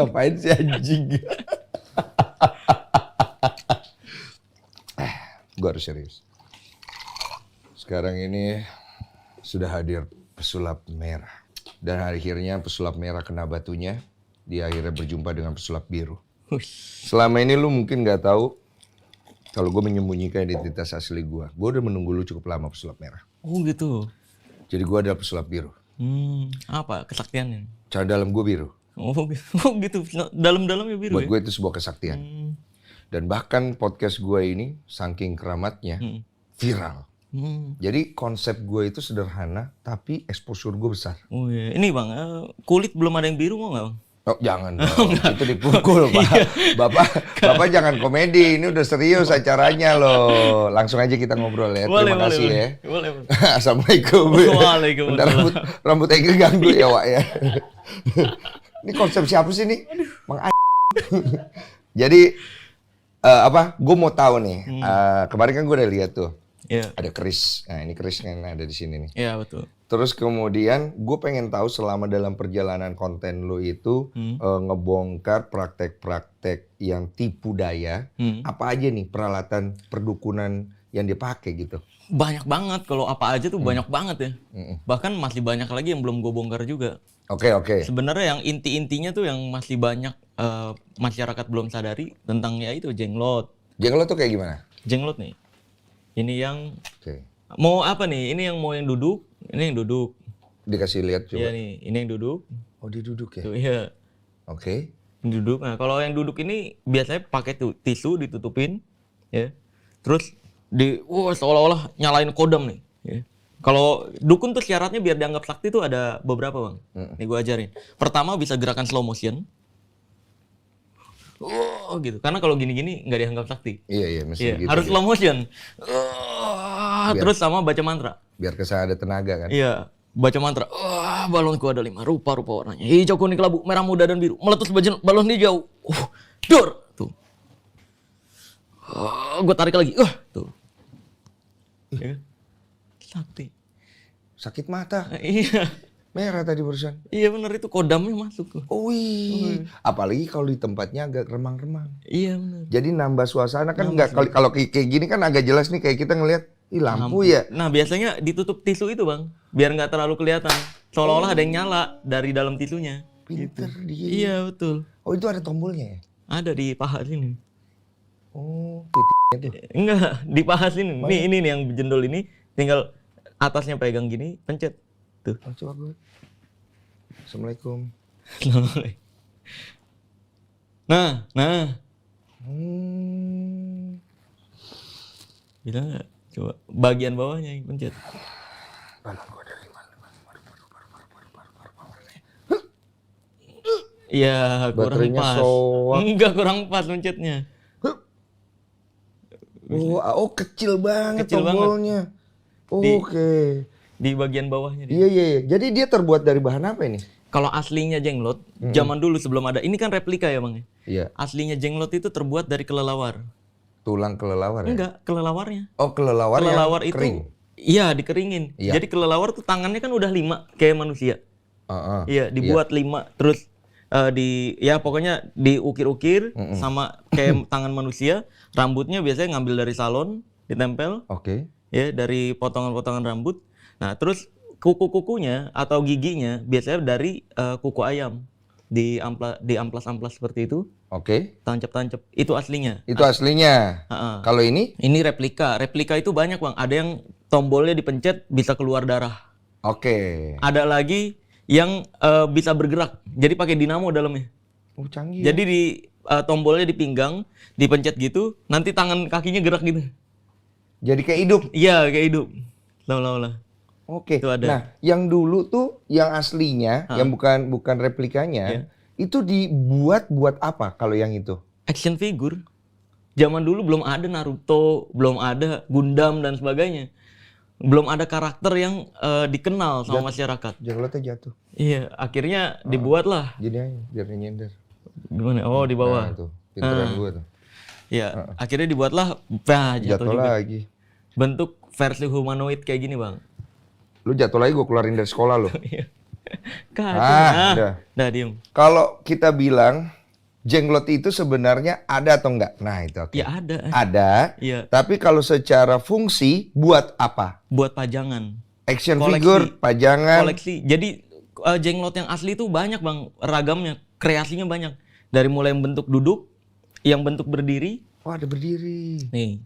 ngapain sih anjing? Gue harus serius. Sekarang ini sudah hadir pesulap merah. Dan akhirnya pesulap merah kena batunya. Dia akhirnya berjumpa dengan pesulap biru. Selama ini lu mungkin gak tahu kalau gue menyembunyikan identitas asli gue. Gue udah menunggu lu cukup lama pesulap merah. Oh gitu. Jadi gue adalah pesulap biru. Apa kesaktiannya? Cara dalam gue biru. Oh gitu. Dalam-dalamnya biru. Buat gue itu sebuah kesaktian. Dan bahkan podcast gue ini saking keramatnya viral. Jadi konsep gue itu sederhana tapi exposure gue besar. Oh iya. Ini bang, kulit belum ada yang biru mau nggak bang? Oh jangan dong, itu dipukul Pak. Bapak jangan komedi, ini udah serius acaranya loh. Langsung aja kita ngobrol ya, terima kasih ya. Boleh. Assalamualaikum. Waalaikumsalam. Bentar rambut Ege ganggu ya Wak ya. Ini konsep siapa sih nih? Mang Jadi gue mau tahu nih, kemarin kan gue udah lihat tuh. Iya. Ada keris, nah ini keris yang ada di sini nih. Iya betul. Terus kemudian gue pengen tahu selama dalam perjalanan konten lo itu ngebongkar praktek-praktek yang tipu daya. Apa aja nih peralatan perdukunan yang dipakai gitu? Banyak banget, kalau apa aja tuh banyak banget ya. Bahkan masih banyak lagi yang belum gue bongkar juga. Oke. Sebenarnya yang inti-intinya tuh yang masih banyak masyarakat belum sadari tentang ya itu jenglot. Jenglot tuh kayak gimana? Jenglot nih. Ini yang mau apa nih? Ini yang mau yang duduk, ini yang duduk. Dikasih lihat coba. Iya nih, ini yang duduk. Oh dia duduk ya? Tuh, iya. Oke. Duduk. Nah kalau yang duduk ini biasanya pakai tisu ditutupin, ya. Terus seolah-olah nyalain kodam nih. Ya. Kalau dukun tuh syaratnya biar dianggap sakti tuh ada beberapa bang. Nih gue ajarin. Pertama bisa gerakan slow motion. Gitu. Karena kalau gini-gini nggak dianggap sakti. Iya mesti gitu. Harus slow motion. Terus sama baca mantra. Biar kesan ada tenaga kan? Iya, baca mantra. Balonku ada 5 rupa warnanya. Hijau, kuning, kelabu, merah muda dan biru. Meletus balon hijau. Dor. Tuh. Gue tarik lagi. Tuh. Ya. Sakti. Sakit mata. Iya. Merah tadi barusan. Iya benar itu kodamnya masuk. Wih. Apalagi kalau di tempatnya agak remang-remang. Iya benar. Jadi nambah suasana kan nggak kalau kayak gini kan agak jelas nih kayak kita ngelihat lampu ya. Nah biasanya ditutup tisu itu bang, biar nggak terlalu kelihatan. Seolah-olah ada yang nyala dari dalam tisunya. Pinter gitu. dia. Iya betul. Oh itu ada tombolnya ya? Ada di paha sini. Oh titiknya tuh. Enggak, di paha sini. Ini nih yang jendol ini, tinggal atasnya pegang gini, pencet. Tuh. Oh, coba gue. Assalamualaikum. Nah. Bisa nggak? Coba bagian bawahnya yang pencet. Balon gue ada 5. Iya, kurang pas. Enggak, kurang pas pencetnya. Oh, kecil banget tombolnya. Oke. Di bagian bawahnya. Iya. Jadi dia terbuat dari bahan apa ini? Kalau aslinya jenglot, zaman dulu sebelum ada, ini kan replika ya bang? Iya. Aslinya jenglot itu terbuat dari kelelawar. Tulang kelelawar ya? Enggak, kelelawarnya. Oh kelelawar yang itu, kering? Iya dikeringin. Iya. Jadi kelelawar tuh tangannya kan udah 5 kayak manusia. Iya dibuat 5 terus pokoknya diukir-ukir sama kayak tangan manusia. Rambutnya biasanya ngambil dari salon, ditempel. Oke. Ya dari potongan-potongan rambut. Nah terus kuku-kukunya atau giginya biasanya dari kuku ayam. Diamplas-amplas seperti itu. Oke. Tancap-tancap. Itu aslinya. Itu aslinya. Kalau ini? Ini replika. Replika itu banyak bang. Ada yang tombolnya dipencet bisa keluar darah. Oke. Ada lagi yang bisa bergerak. Jadi pakai dinamo dalamnya. Oh canggih. Jadi di tombolnya di pinggang, dipencet gitu, nanti tangan kakinya gerak gitu. Jadi kayak hidup? Iya kayak hidup. Lah. Oke. Itu ada. Nah, yang dulu tuh yang aslinya, yang bukan replikanya, itu dibuat buat apa kalau yang itu? Action figure. Zaman dulu belum ada Naruto, belum ada Gundam dan sebagainya. Belum ada karakter yang dikenal sama masyarakat. Jenglotnya jatuh. Iya, akhirnya dibuat lah. Gini aja, biar nyender. Gimana? Oh, di bawah. Nah, tuh. Pinteran gue tuh. Iya, akhirnya dibuatlah jatuh juga. Lagi. Bentuk versi humanoid kayak gini, Bang. Lu jatuh lagi gue keluarin dari sekolah lu. Kacau. udah. Dah diem. Kalau kita bilang jenglot itu sebenarnya ada atau enggak? Nah, itu oke. Ya ada. Ada. Iya. Tapi kalau secara fungsi buat apa? Buat pajangan. Action Koleksi. figure, pajangan. Koleksi. Jadi jenglot yang asli itu banyak bang, ragamnya, kreasinya banyak. Dari mulai yang bentuk duduk, yang bentuk berdiri. Oh, ada berdiri. Nih,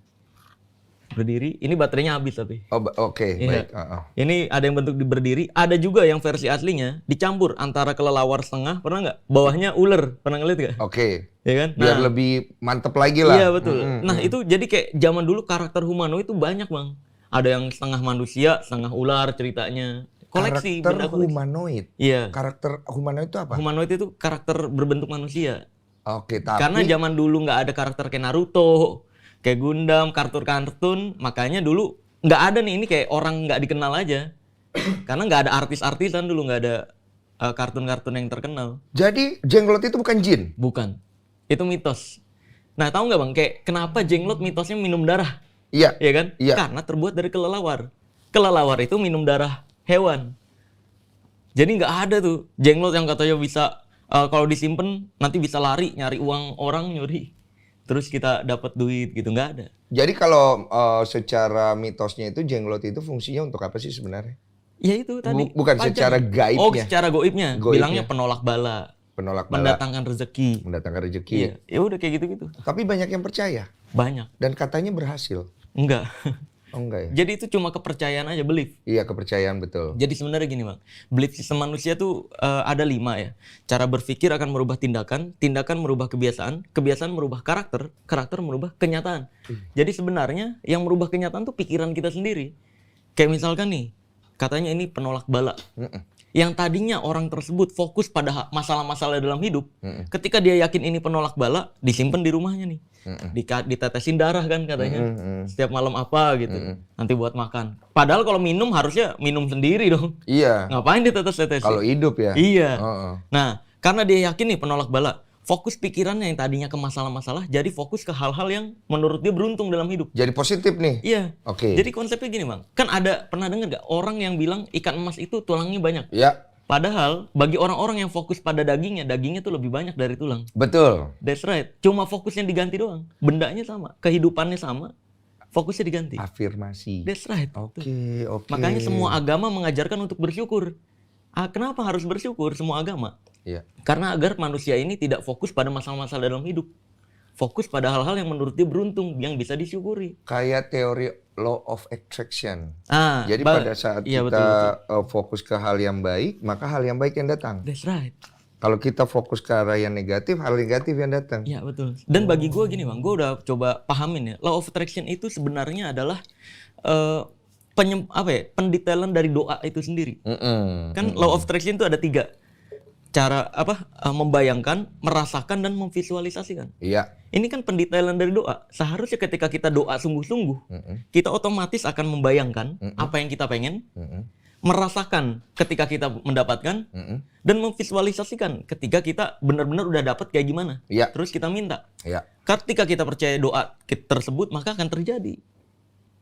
berdiri. Ini baterainya habis tapi. Oh, oke, Iya. baik. Ini ada yang bentuk di berdiri, ada juga yang versi aslinya dicampur antara kelelawar setengah, pernah nggak? Bawahnya ular, pernah ngeliat nggak? Oke. Ya kan? Biar lebih mantep lagi lah. Iya betul. Nah itu jadi kayak zaman dulu karakter humanoid itu banyak bang. Ada yang setengah manusia, setengah ular ceritanya. Koleksi, Karakter benda koleksi. humanoid. Iya. Karakter humanoid itu apa? Humanoid itu karakter berbentuk manusia. Oke, tapi Karena zaman dulu nggak ada karakter kayak Naruto, kayak Gundam, kartun-kartun, makanya dulu nggak ada nih, ini kayak orang nggak dikenal aja. Karena nggak ada artis-artisan dulu, nggak ada kartun-kartun yang terkenal. jadi jenglot itu bukan jin. Bukan, itu mitos. Nah tahu nggak bang, kayak kenapa jenglot mitosnya minum darah? Iya. Iya kan? Iya. Karena terbuat dari kelelawar. Kelelawar itu minum darah hewan. Jadi nggak ada tuh jenglot yang katanya bisa kalau disimpan nanti bisa lari nyari uang orang nyuri. Terus kita dapat duit gitu, nggak ada. Jadi kalau secara mitosnya itu jenglot itu fungsinya untuk apa sih sebenarnya? Ya itu tadi. Bukan pajangan. secara gaibnya. Oh, secara goibnya. Goibnya. Bilangnya penolak bala, Penolak bala, mendatangkan rezeki. mendatangkan rezeki. Iya, ya udah kayak gitu-gitu. Tapi banyak yang percaya Banyak. dan katanya berhasil. Enggak. Oh enggak ya? Jadi itu cuma kepercayaan aja, belief. Iya, kepercayaan betul. Jadi sebenarnya gini bang, belief sistem manusia tuh ada 5 ya. Cara berpikir akan merubah tindakan, tindakan merubah kebiasaan, kebiasaan merubah karakter, karakter merubah kenyataan. Jadi sebenarnya yang merubah kenyataan tuh pikiran kita sendiri. Kayak misalkan nih, katanya ini penolak bala. Yang tadinya orang tersebut fokus pada masalah-masalah dalam hidup, ketika dia yakin ini penolak bala, disimpan di rumahnya nih. Ditetesin darah kan katanya. Setiap malam apa gitu. Nanti buat makan. Padahal kalau minum harusnya minum sendiri dong. Iya. Ngapain ditetes-tetesin? Kalau hidup ya. Iya. Heeh. Nah, karena dia yakin nih penolak bala, fokus pikirannya yang tadinya ke masalah-masalah, jadi fokus ke hal-hal yang menurut dia beruntung dalam hidup. Jadi positif nih. Iya. Oke. Jadi konsepnya gini bang, kan ada pernah dengar gak orang yang bilang ikan emas itu tulangnya banyak. Ya, Padahal bagi orang-orang yang fokus pada dagingnya, dagingnya tuh lebih banyak dari tulang. betul. That's right. Cuma fokusnya diganti doang. Bendanya sama, kehidupannya sama, fokusnya diganti. Afirmasi. That's right. Oke, oke. Makanya semua agama mengajarkan untuk bersyukur. Kenapa harus bersyukur semua agama? Iya. Karena agar manusia ini tidak fokus pada masalah-masalah dalam hidup. Fokus pada hal-hal yang menurut dia beruntung, yang bisa disyukuri. Kayak teori law of attraction. Ah, Jadi pada saat iya, kita betul. fokus ke hal yang baik, maka hal yang baik yang datang. That's right. Kalau kita fokus ke arah yang negatif, hal negatif yang datang. Iya betul. Dan bagi gue gini bang, gue udah coba pahamin ya. Law of attraction itu sebenarnya adalah pendetailan dari doa itu sendiri. Kan law of attraction itu ada 3 cara membayangkan, merasakan dan memvisualisasikan. Iya. Ini kan pendetailan dari doa. Seharusnya ketika kita doa sungguh-sungguh, kita otomatis akan membayangkan apa yang kita pengen, merasakan ketika kita mendapatkan, dan memvisualisasikan ketika kita benar-benar udah dapat kayak gimana. Iya. Terus kita minta. Iya. Ketika kita percaya doa tersebut, maka akan terjadi.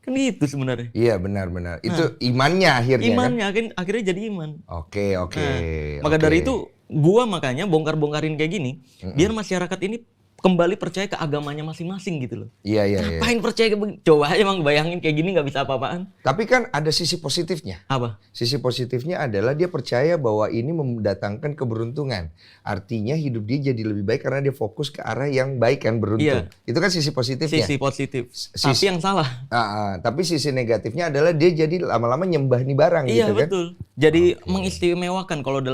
Kan gitu sebenarnya. Iya, benar-benar. Itu imannya akhirnya kan? Imannya akhirnya jadi iman. Oke, oke. Maka oke. dari itu, gua makanya bongkar-bongkarin kayak gini, biar masyarakat ini kembali percaya ke agamanya masing-masing gitu loh. Iya, iya, iya. Ngapain percaya ke coba aja emang bayangin kayak gini nggak bisa apa-apaan. Tapi kan ada sisi positifnya. Apa? Sisi positifnya adalah dia percaya bahwa ini mendatangkan keberuntungan. Artinya hidup dia jadi lebih baik karena dia fokus ke arah yang baik kan, beruntung. Iya. Itu kan sisi positifnya. Sisi positif. Tapi yang salah. Tapi sisi negatifnya adalah dia jadi lama-lama nyembah nih barang Iya gitu kan. betul. Jadi mengistimewakan kalau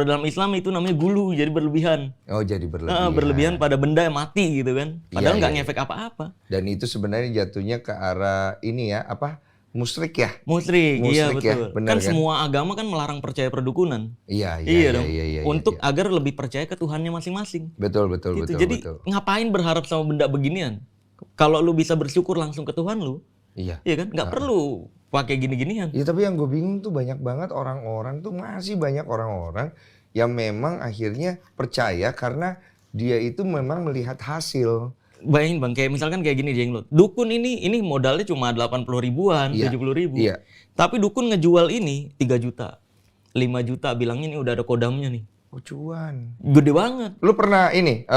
dalam Islam itu namanya gulu, jadi berlebihan. Oh, jadi berlebihan. Berlebihan pada benda yang mati gitu kan. Padahal nggak ngefek apa-apa. Dan itu sebenarnya jatuhnya ke arah ini ya, musyrik ya? Musyrik, iya Musyrik ya, betul. benar Kan kan? semua agama kan melarang percaya perdukunan. Iya, Dong. Untuk agar lebih percaya ke Tuhannya masing-masing. Betul, betul, Gitu. betul. Jadi betul. ngapain berharap sama benda beginian? Kalau lu bisa bersyukur langsung ke Tuhan lu, Iya. iya kan? Nggak perlu pakai gini-ginian. Ya, tapi yang gue bingung tuh banyak banget orang-orang tuh, masih banyak orang-orang yang memang akhirnya percaya karena dia itu memang melihat hasil. Bayangin bang, kayak misalkan kayak gini jenglot. Dukun ini modalnya cuma 80 ribuan, Iya, 70 ribu. iya. Tapi dukun ngejual ini 3 juta. 5 juta, bilangnya ini udah ada kodamnya nih. Oh, cuan. Gede banget. Lu pernah ini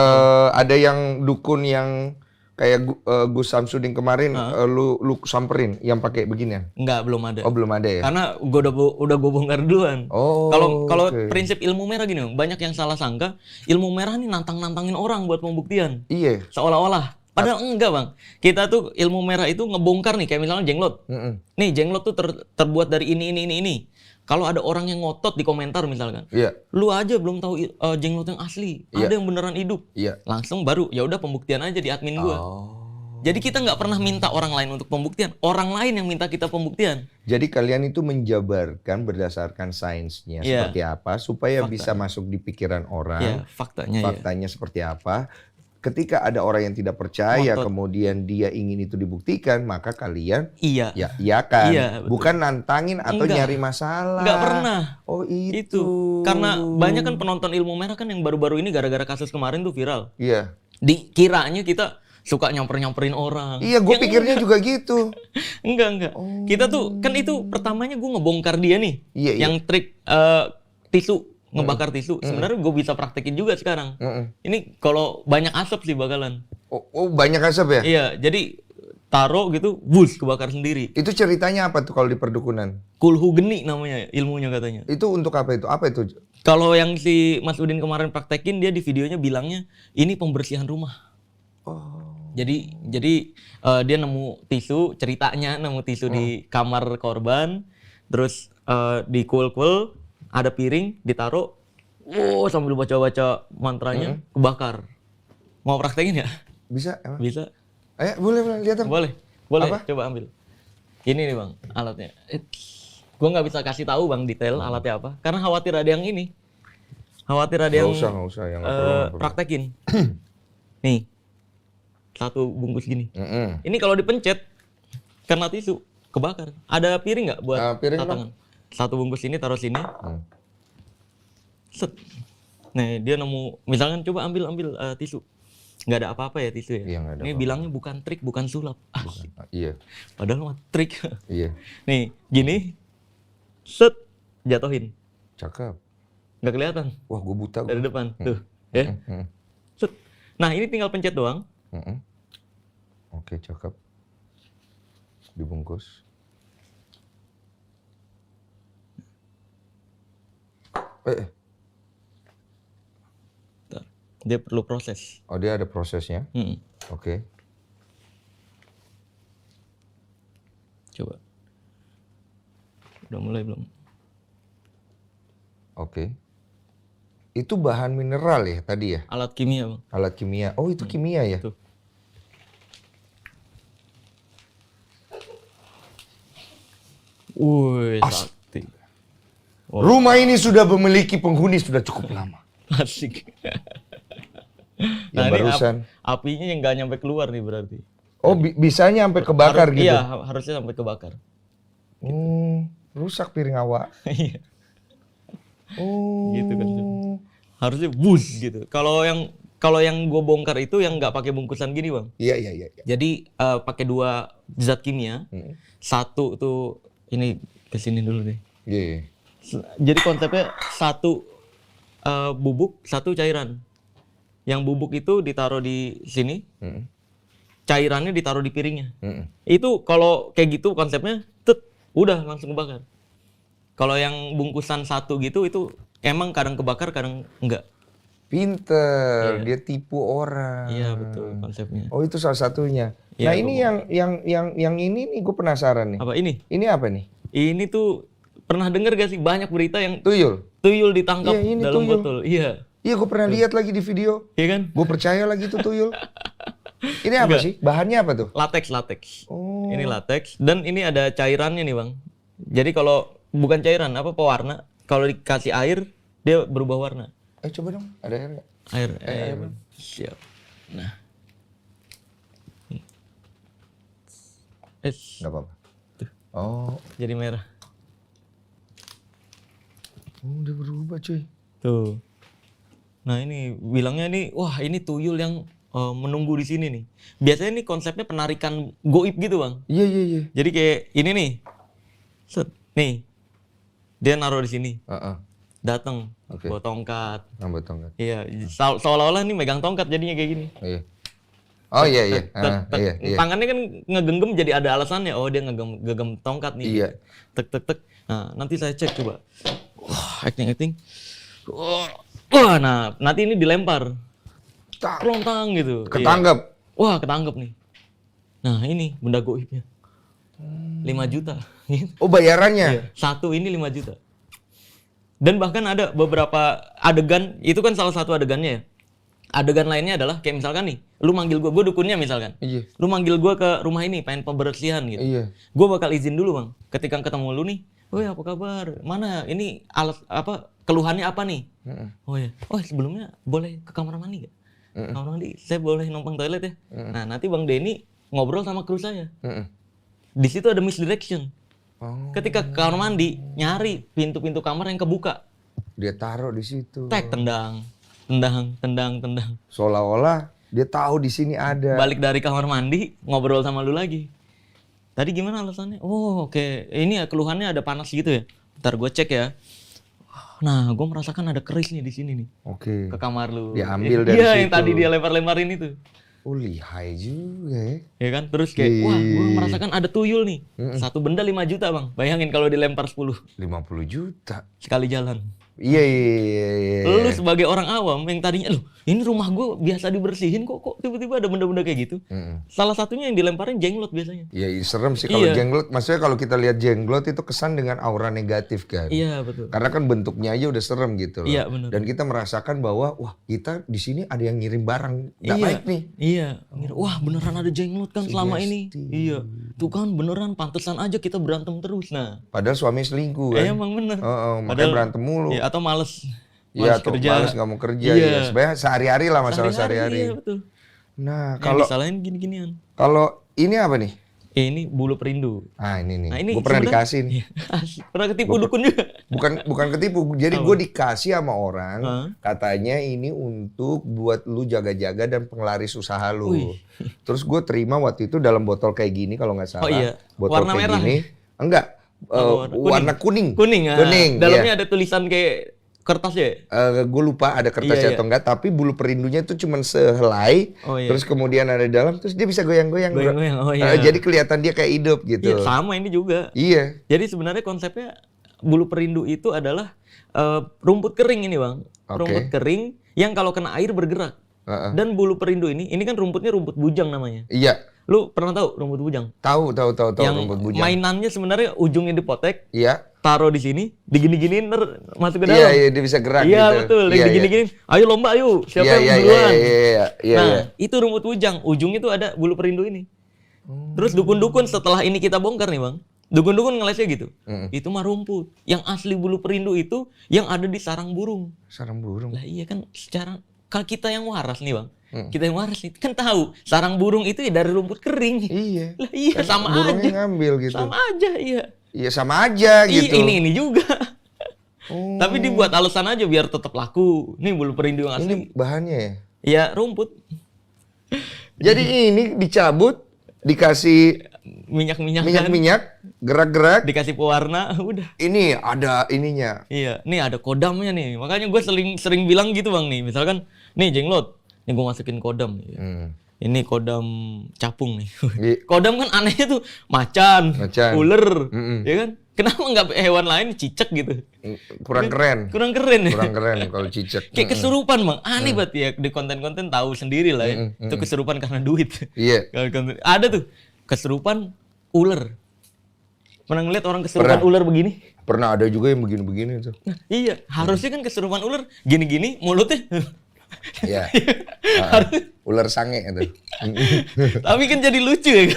ada yang dukun yang kayak Gus Samsudin kemarin lu samperin yang pakai beginian? Enggak, belum ada. Oh, belum ada ya? Karena udah gue bongkar duluan. Oh. Kalau oke. prinsip ilmu merah gini, Bang, banyak yang salah sangka ilmu merah nih nantangin orang buat pembuktian. Iya. Seolah-olah. Padahal enggak, Bang. Kita tuh ilmu merah itu ngebongkar nih, kayak misalnya jenglot. Nih, jenglot tuh terbuat dari ini. Kalau ada orang yang ngotot di komentar misalkan, Iya. lu aja belum tahu jenglot yang asli, Iya. ada yang beneran hidup. Iya. Langsung baru ya udah pembuktian aja di admin gua. Oh. Jadi kita nggak pernah minta orang lain untuk pembuktian, orang lain yang minta kita pembuktian. Jadi kalian itu menjabarkan berdasarkan sainsnya Iya. seperti apa supaya Fakta. bisa masuk di pikiran orang. Ya, faktanya ya. Faktanya seperti apa. Ketika ada orang yang tidak percaya Ngotot. kemudian dia ingin itu dibuktikan, maka kalian Iya. ya iyakan. Iya, betul. Bukan nantangin atau Enggak. nyari masalah. Nggak pernah. Oh, Itu karena banyak kan penonton ilmu merah kan yang baru-baru ini gara-gara kasus kemarin tuh viral. Iya. Dikiranya kita suka nyamperin orang. Iya, gue Ya pikirnya juga gitu. enggak. Kita tuh kan itu pertamanya gue ngebongkar dia nih. Iya, iya. Yang trik tisu, ngebakar tisu. Sebenarnya gue bisa praktekin juga sekarang. Ini kalau banyak asap sih bakalan. Oh, banyak asap ya? Iya, jadi taruh gitu, bus kebakar sendiri. Itu ceritanya apa tuh kalau di perdukunan? Kulhu geni namanya ilmunya katanya. Itu untuk apa itu? Apa itu? Kalau yang si Mas Udin kemarin praktekin, dia di videonya bilangnya ini pembersihan rumah. Oh. Jadi dia nemu tisu, ceritanya nemu tisu di kamar korban, terus di kuel-kuel ada piring ditaruh, sambil baca-baca mantranya kebakar. Mau praktekin ya? Bisa? Emang? Bisa. Ayo, boleh lihat. Boleh, Apa? coba ambil. Ini nih Bang, alatnya. Gua nggak bisa kasih tahu Bang detail alatnya apa, karena khawatir ada yang ini. Khawatir ada yang Nggak usah. Yang nggak perlu. praktekin. Nih, satu bungkus gini. Mm-mm. Ini kalau dipencet karena tisu kebakar. Ada piring nggak buat Piring tatangan? Satu bungkus ini taruh sini. Hmm. Set. Nih dia nemu, misalkan coba ambil tisu. Nggak ada apa-apa ya tisu ya. Iya, nggak ada Ini apa-apa. bilangnya bukan trik, bukan sulap. Iya. Padahal mah trik. Iya. Nih gini, set, jatuhin. Cakep. Nggak kelihatan Wah, gue buta. dari depan. Tuh, ya. Set. Nah ini tinggal pencet doang. Oke, cakep. Dibungkus. Bentar. Dia perlu proses. Oh, dia ada prosesnya. Oke. Coba. Udah mulai belum? Oke. Itu bahan mineral ya tadi ya? Alat kimia Bang. Alat kimia. Oh, itu kimia ya? Tuh. Wih, sakti. Rumah ini sudah memiliki penghuni sudah cukup lama. Asik. Yang Nah, ini barusan. apinya yang nggak nyampe keluar nih berarti. Oh, bisanya sampai kebakar gitu? Iya, harusnya sampai kebakar. Rusak piring awak. Iya, Oh. gitu kan. Harusnya bus gitu. Kalau yang gue bongkar itu yang nggak pakai bungkusan gini Bang. Iya. Jadi pakai 2 zat kimia. Satu tuh ini kesini dulu deh. Iya. Jadi konsepnya satu bubuk, satu cairan. Yang bubuk itu ditaruh di sini, cairannya ditaruh di piringnya. Itu kalau kayak gitu konsepnya, udah langsung kebakar. Kalau yang bungkusan satu gitu, itu emang kadang kebakar, kadang enggak. Pinter, dia tipu orang. Iya betul konsepnya. Oh, itu salah satunya. Iya, Nah, ini yang ini nih gue penasaran nih. Apa ini? Ini apa nih? Ini tuh pernah denger gak sih banyak berita yang Tuyul. tuyul ditangkap Iya, ini dalam tuyul. botol? Iya, Iya, gue pernah lihat lagi di video. iya kan? Gue percaya lagi tuh tuyul. Ini apa Enggak. sih? Bahannya apa tuh? Latex. Oh. Ini latex dan ini ada cairannya nih Bang. Jadi kalau bukan cairan, apa pewarna? Kalau dikasih air dia berubah warna. Coba dong, ada air nggak? Air. Siap. Nah. Nggak apa-apa. Oh, Jadi merah. udah berubah cuy. Tuh. Nah ini bilangnya nih, wah ini tuyul yang menunggu di sini nih. Biasanya nih konsepnya penarikan goib gitu Bang. Iya. Jadi kayak ini nih. Set, nih. Dia naruh di sini. Heeh. Datang, Oke. bawa tongkat. Nambah tongkat. Iya, seolah-olah nih megang tongkat jadinya kayak gini. Iya. Oh iya iya. Iya iya. Tangannya kan ngegenggam jadi ada alasannya. Oh, dia ngegem tongkat nih. Iya. Tek tek tek. Nah, nanti saya cek coba. Wah, acting. Wah, nah nanti ini dilempar. Tak. Kelontang gitu. Ketangkep. Iya. Wah, ketangkep nih. Nah, ini benda goibnya. 5 juta. Oh bayarannya. Iya, satu ini 5 juta. Dan bahkan ada beberapa adegan, itu kan salah satu adegannya ya. Adegan lainnya adalah kayak misalkan nih, lu manggil gue dukunnya misalkan. Iya. Lu manggil gue ke rumah ini, pengen pembersihan gitu. Iya. Gue bakal izin dulu bang, ketika ketemu lu nih, woi apa kabar? Mana ini alat apa, keluhannya apa nih? Oh ya, oh sebelumnya boleh ke kamar mandi gak? Kamar mandi, saya boleh numpang toilet ya? Nah nanti Bang Denny ngobrol sama kru saya. Di situ ada misdirection. Oh. Ketika ke kamar mandi, nyari pintu-pintu kamar yang kebuka. Dia taruh di situ. Tek, tendang. Seolah-olah dia tahu di sini ada. Balik dari kamar mandi, ngobrol sama lu lagi. Tadi gimana alasannya? Oh oke, ini ya keluhannya ada panas gitu ya. Ntar gue cek ya. Nah, gue merasakan ada keris nih di sini nih. Oke. Ke kamar lu. Diambil dari Iya, situ. yang tadi dia lempar-lemparin itu. Oh lihai juga ya. Ya kan? Terus kayak, wah gue merasakan ada tuyul nih. Satu benda 5 juta bang. Bayangin kalau dilempar 10. 50 juta. Sekali jalan. Iya. Lu sebagai orang awam yang tadinya, loh ini rumah gue biasa dibersihin kok tiba-tiba ada benda-benda kayak gitu. Salah satunya yang dilemparin jenglot biasanya. Iya serem sih kalau Iya. jenglot. Maksudnya kalau kita lihat jenglot itu kesan dengan aura negatif kan. Iya betul. Karena kan bentuknya aja udah serem gitu loh. Iya, bener. Dan kita merasakan bahwa wah kita di sini ada yang ngirim barang nggak baik nih. Iya. Wah beneran ada jenglot kan selama ini. Iya. Tuh kan beneran pantesan aja kita berantem terus. Nah. Padahal suami selingkuh kan. Emang bener. Makanya berantem mulu. Iya, atau males. Iya atau males nggak mau kerja. Iya. Ya. Sebenarnya sehari-hari lah masalah sehari-hari. Iya betul. Nah Yang kalau disalahin gini-ginian. kalau ini apa nih? Ini bulu perindu. Ah ini nih. Nah, ini Gue pernah sebenarnya- dikasih nih. Pernah ketipu dukun juga. Bukan ketipu. Jadi gue dikasih sama orang. Hah? Katanya ini untuk buat lu jaga-jaga dan penglaris usaha lu. Wih. Terus gue terima waktu itu dalam botol kayak gini kalau nggak salah. Oh iya. Botol Warna kayak merah gini. Enggak. Warna kuning. Kuning. Ah. Kuning. Dalamnya Iya. ada tulisan kayak kertas ya. Gue lupa ada kertasnya Iya. atau enggak. Tapi bulu perindunya itu cuma sehelai. Oh, iya. Terus kemudian ada di dalam. Terus dia bisa goyang-goyang. bro. Goyang-goyang, oh iya. Jadi kelihatan dia kayak hidup gitu. Iya, sama ini juga. Iya. Jadi sebenarnya konsepnya bulu perindu itu adalah rumput kering ini bang. Oke. Rumput kering yang kalau kena air bergerak. Heeh. Dan bulu perindu ini kan rumputnya rumput bujang namanya. Iya. Lu pernah tahu rumput bujang? Tahu Yang rumput bujang. mainannya sebenarnya ujungnya dipotek, Iya. taruh di sini, digini-giniin ntar masuk ke dalam. Iya, dia bisa gerak Iya gitu. betul, Iya, digini-giniin. Ayo lomba ayo, siapa Iya, yang iya, duluan? iya. Nah, itu rumput bujang, ujungnya tuh ada bulu perindu ini. Terus dukun-dukun setelah ini kita bongkar nih bang, dukun-dukun ngelesnya gitu. Itu mah rumput. Yang asli bulu perindu itu yang ada di sarang burung. Sarang burung. Lah iya kan secara kalau kita yang waras nih bang, kita yang waras nih kan tahu sarang burung itu ya dari rumput kering. Iya. Lah iya Kan sama burungnya aja. ngambil gitu. Sama aja iya. Iya sama aja gitu. Iya ini juga. Oh. Tapi dibuat alasan aja biar tetap laku. Nih bulu perindu yang asli. Ini bahannya ya. Ya rumput. Jadi ini dicabut, dikasih Minyak-minyak kan. minyak-minyak, gerak-gerak. Dikasih pewarna, udah. Ini ada ininya. Iya, nih ada kodamnya nih. Makanya gue sering bilang gitu bang nih. Misalkan, nih jenglot, nih gue masukin kodam. Nih. Ini kodam capung nih. Iya. Kodam kan anehnya tuh macan, ular, ya kan? Kenapa nggak hewan lain cicak gitu? Kurang keren. Kurang keren ya. Kurang keren kalau cicak. Kayak kesurupan bang, aneh banget ya di konten-konten tahu sendiri lah ya. Itu kesurupan karena duit. Iya. Kalau ada tuh kesurupan ular. Pernah ngeliat orang kesurupan ular begini? Pernah ada juga yang begini-begini tuh. Nah, iya, harusnya kan kesurupan ular gini-gini mulutnya. Iya. Ular sange itu. Tapi kan jadi lucu ya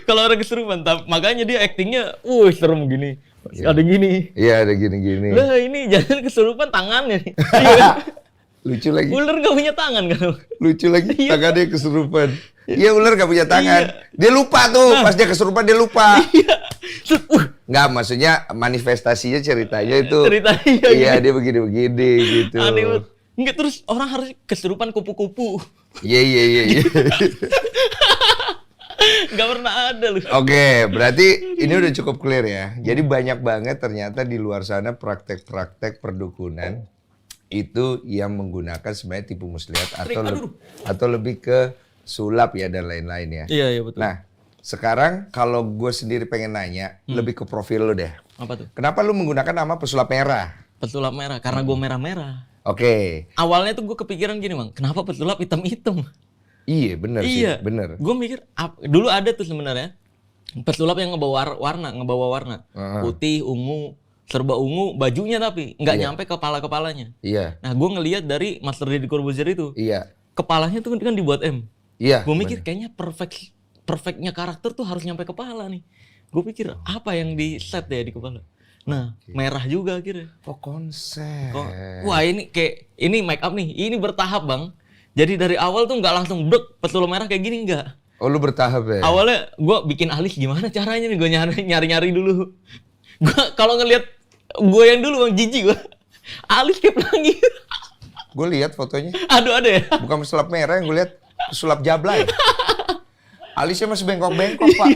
kalau orang kesurupan. Makanya dia aktingnya, serem gini. Ada gini. Iya ada gini-gini. Lah ini jangan kesurupan tangannya nih. Iya kan? Lucu lagi. Ular gak punya tangan kan? Lucu lagi tangannya kesurupan. Iya ular gak punya tangan. Dia lupa tuh pas dia kesurupan dia lupa. Iya. Nggak maksudnya manifestasinya ceritanya itu. Ceritanya Iya dia begini-begini gitu. aneh banget. Enggak terus orang harus kesurupan kupu-kupu. Iya. Nggak pernah ada lu. Oke, berarti ini udah cukup clear ya. Jadi banyak banget ternyata di luar sana praktek-praktek perdukunan itu yang menggunakan sebenarnya tipu muslihat atau lebih ke sulap ya dan lain-lain ya. Iya betul. Nah, sekarang kalau gue sendiri pengen nanya lebih ke profil lo deh. Apa tuh? Kenapa lu menggunakan nama pesulap merah? Pesulap merah karena gue merah-merah. Oke. Awalnya tuh gue kepikiran gini bang, kenapa pesulap hitam-hitam? Iya bener sih, bener. Gue mikir dulu ada tuh sebenarnya pesulap yang ngebawa warna, putih, ungu, serba ungu, bajunya tapi nggak nyampe kepalanya. Iya. Nah gue ngelihat dari Master Deddy Corbuzier itu, Iya. kepalanya tuh kan dibuat M. Iya. Gue mikir kayaknya perfectnya karakter tuh harus nyampe kepala nih. Gue pikir apa yang di set ya di kepala. Nah merah juga akhirnya. Oh konsep. Wah ini make up nih, ini bertahap bang. Jadi dari awal tuh nggak langsung brek pesulap merah kayak gini nggak. Oh lu bertahap ya? Awalnya gue bikin alis gimana caranya nih, gue nyari dulu. Gue kalau ngelihat gue yang dulu bang jijik gue. Alis kayak pelangi. Gue lihat fotonya. Aduh ada ya? Bukan pesulap merah yang gue lihat pesulap jablay. Alisnya masih bengkok-bengkok pak.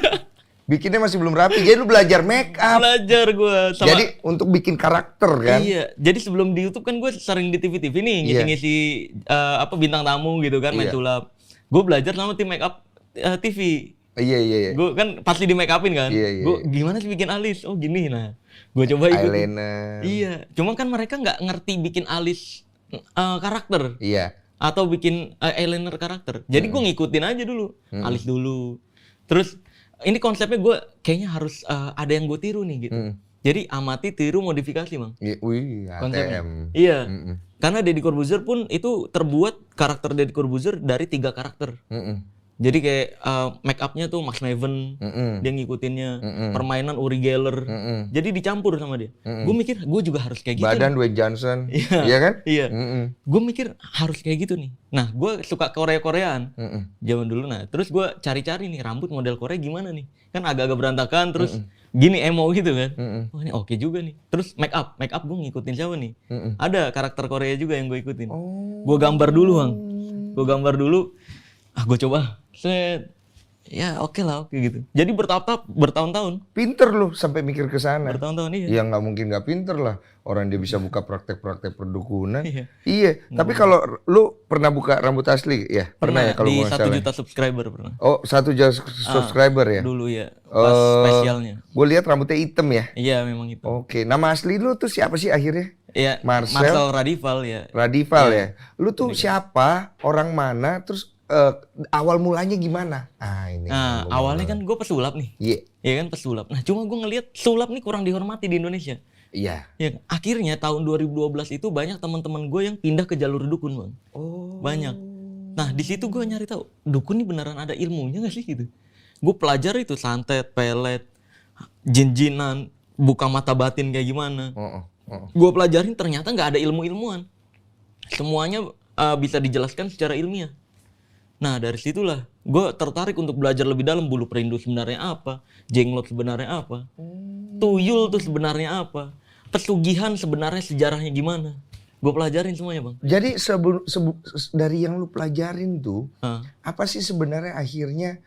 Bikinnya masih belum rapi. Jadi lu belajar make up. Belajar gue. Jadi untuk bikin karakter kan? Iya. Jadi sebelum di YouTube kan gue sering di TV-TV nih ngisi-ngisi bintang tamu gitu kan main sulap. Gue belajar sama tim make up TV. Iya. Gue kan pasti di make upin kan. Iya. Gue gimana sih bikin alis? Oh gini nah. Gue coba ikutin. Eyeliner. Iya. Cuma kan mereka nggak ngerti bikin alis karakter. Iya. Atau bikin eyeliner karakter. Jadi gue ngikutin aja dulu. Alis dulu. Terus ini konsepnya gue kayaknya harus ada yang gue tiru nih gitu. Jadi amati, tiru, modifikasi bang. Wih, Konsepnya. ATM. Iya. Karena Deddy Corbuzier pun itu terbuat karakter Deddy Corbuzier dari 3 karakter. Jadi kayak make upnya tuh Max Maven, dia ngikutinnya. Permainan Uri Geller. Jadi dicampur sama dia. Gue mikir gue juga harus kayak gitu. Badan Dwayne Johnson. Iya kan? Iya. Gue mikir harus kayak gitu nih. Nah gue suka Korea-Koreaan. Zaman dulu nah. Terus gue cari-cari nih rambut model Korea gimana nih. Kan agak-agak berantakan terus gini emo gitu kan. Oh ini oke juga nih. Terus make up gue ngikutin siapa nih? Ada karakter Korea juga yang gue ikutin. Gue gambar dulu bang. Gue gambar dulu. Gue coba. Set. Ya oke gitu. Jadi bertahun-tahun. Pinter lu sampai mikir ke sana. Bertahun-tahun iya. Ya nggak mungkin nggak pinter lah. Orang dia bisa buka praktek-praktek perdukunan. Iya. Tapi kalau lu pernah buka rambut asli ya? Pernah ya kalau di nggak 1 salah. juta subscriber pernah. Oh 1 juta subscriber ya? Dulu ya. Pas spesialnya. Gue lihat rambutnya hitam ya. Iya memang itu. Oke. Nama asli lu tuh siapa sih akhirnya? Iya. Marcel Radival ya. Radival ya. Lu tuh siapa? Orang mana? Terus awal mulanya gimana? Ini. Nah, awalnya kan gue pesulap nih. Iya. Iya kan pesulap. Nah, cuma gue ngelihat sulap nih kurang dihormati di Indonesia. Iya. Ya, akhirnya tahun 2012 itu banyak teman-teman gue yang pindah ke jalur dukun, Bang. Oh. Banyak. Nah, di situ gue nyari tahu, dukun nih beneran ada ilmunya gak sih gitu. Gue pelajari itu santet, pelet, jin-jinan, buka mata batin kayak gimana. Gue pelajarin ternyata nggak ada ilmu-ilmuan. Semuanya bisa dijelaskan secara ilmiah. Nah dari situlah gue tertarik untuk belajar lebih dalam bulu perindu sebenarnya apa, jenglot sebenarnya apa, tuyul tuh sebenarnya apa, pesugihan sebenarnya sejarahnya gimana. Gue pelajarin semuanya bang. Jadi dari yang lu pelajarin tuh, apa sih sebenarnya akhirnya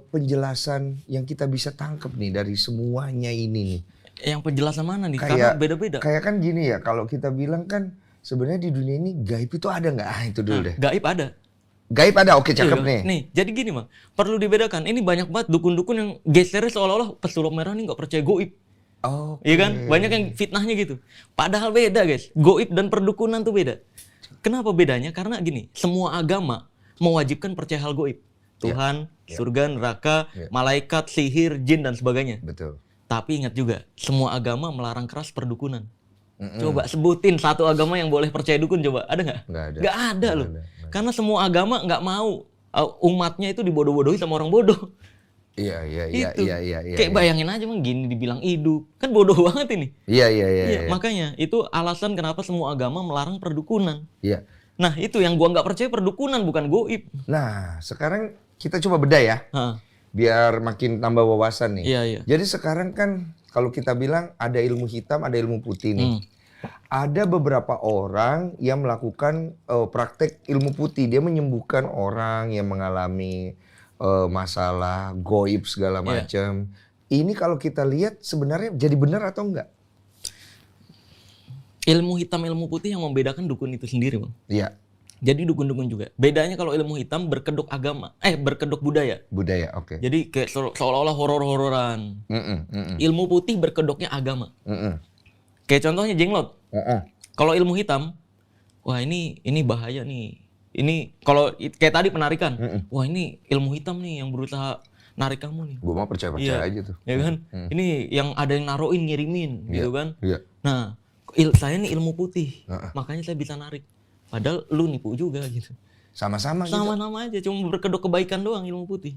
penjelasan yang kita bisa tangkap nih dari semuanya ini nih? Yang penjelasan mana nih? Karena beda-beda. Kayak kan gini ya, kalau kita bilang kan sebenarnya di dunia ini gaib itu ada nggak? Itu dulu deh. Gaib ada. Gaib ada, oke cakep nih. Nih, jadi gini bang, perlu dibedakan. Ini banyak banget dukun-dukun yang gesernya seolah-olah pesulap merah nih nggak percaya goib. Iya kan? Banyak yang fitnahnya gitu. Padahal beda guys, goib dan perdukunan tuh beda. Kenapa bedanya? Karena gini, semua agama mewajibkan percaya hal goib. Tuhan, surga, neraka, malaikat, sihir, jin dan sebagainya. Betul. Tapi ingat juga, semua agama melarang keras perdukunan. Coba sebutin satu agama yang boleh percaya dukun coba, ada nggak? Nggak ada. Nggak ada loh. Karena semua agama nggak mau umatnya itu dibodoh-bodohi sama orang bodoh. Iya. Kayak bayangin aja bang, gini dibilang hidup, kan bodoh banget ini. Iya. Makanya itu alasan kenapa semua agama melarang perdukunan. Iya. Nah itu yang gua nggak percaya perdukunan bukan goib. Nah sekarang kita coba bedah ya, biar makin tambah wawasan nih. Iya. Jadi sekarang kan kalau kita bilang ada ilmu hitam, ada ilmu putih nih. Ada beberapa orang yang melakukan praktek ilmu putih. Dia menyembuhkan orang yang mengalami masalah goib segala Iya. macam. Ini kalau kita lihat sebenarnya jadi benar atau enggak? Ilmu hitam, ilmu putih yang membedakan dukun itu sendiri, Bang. Iya, Jadi dukun-dukun juga. Bedanya kalau ilmu hitam berkedok agama, berkedok budaya. budaya, oke. Jadi kayak seolah-olah horor-hororan. Mm-mm, mm-mm, Ilmu putih berkedoknya agama. mm-mm, Kayak contohnya jenglot. mm-mm. Kalau ilmu hitam, wah ini bahaya nih. Ini kalau kayak tadi penarikan. Wah ini ilmu hitam nih yang berusaha narik kamu nih. Gue mau percaya-percaya aja tuh. Ya kan? Ini yang ada yang naruhin ngirimin gitu kan. Iya. Nah, saya nih ilmu putih. Makanya saya bisa narik. Padahal lu nipu juga gitu. Sama-sama gitu. Sama-sama aja, cuma berkedok kebaikan doang ilmu putih.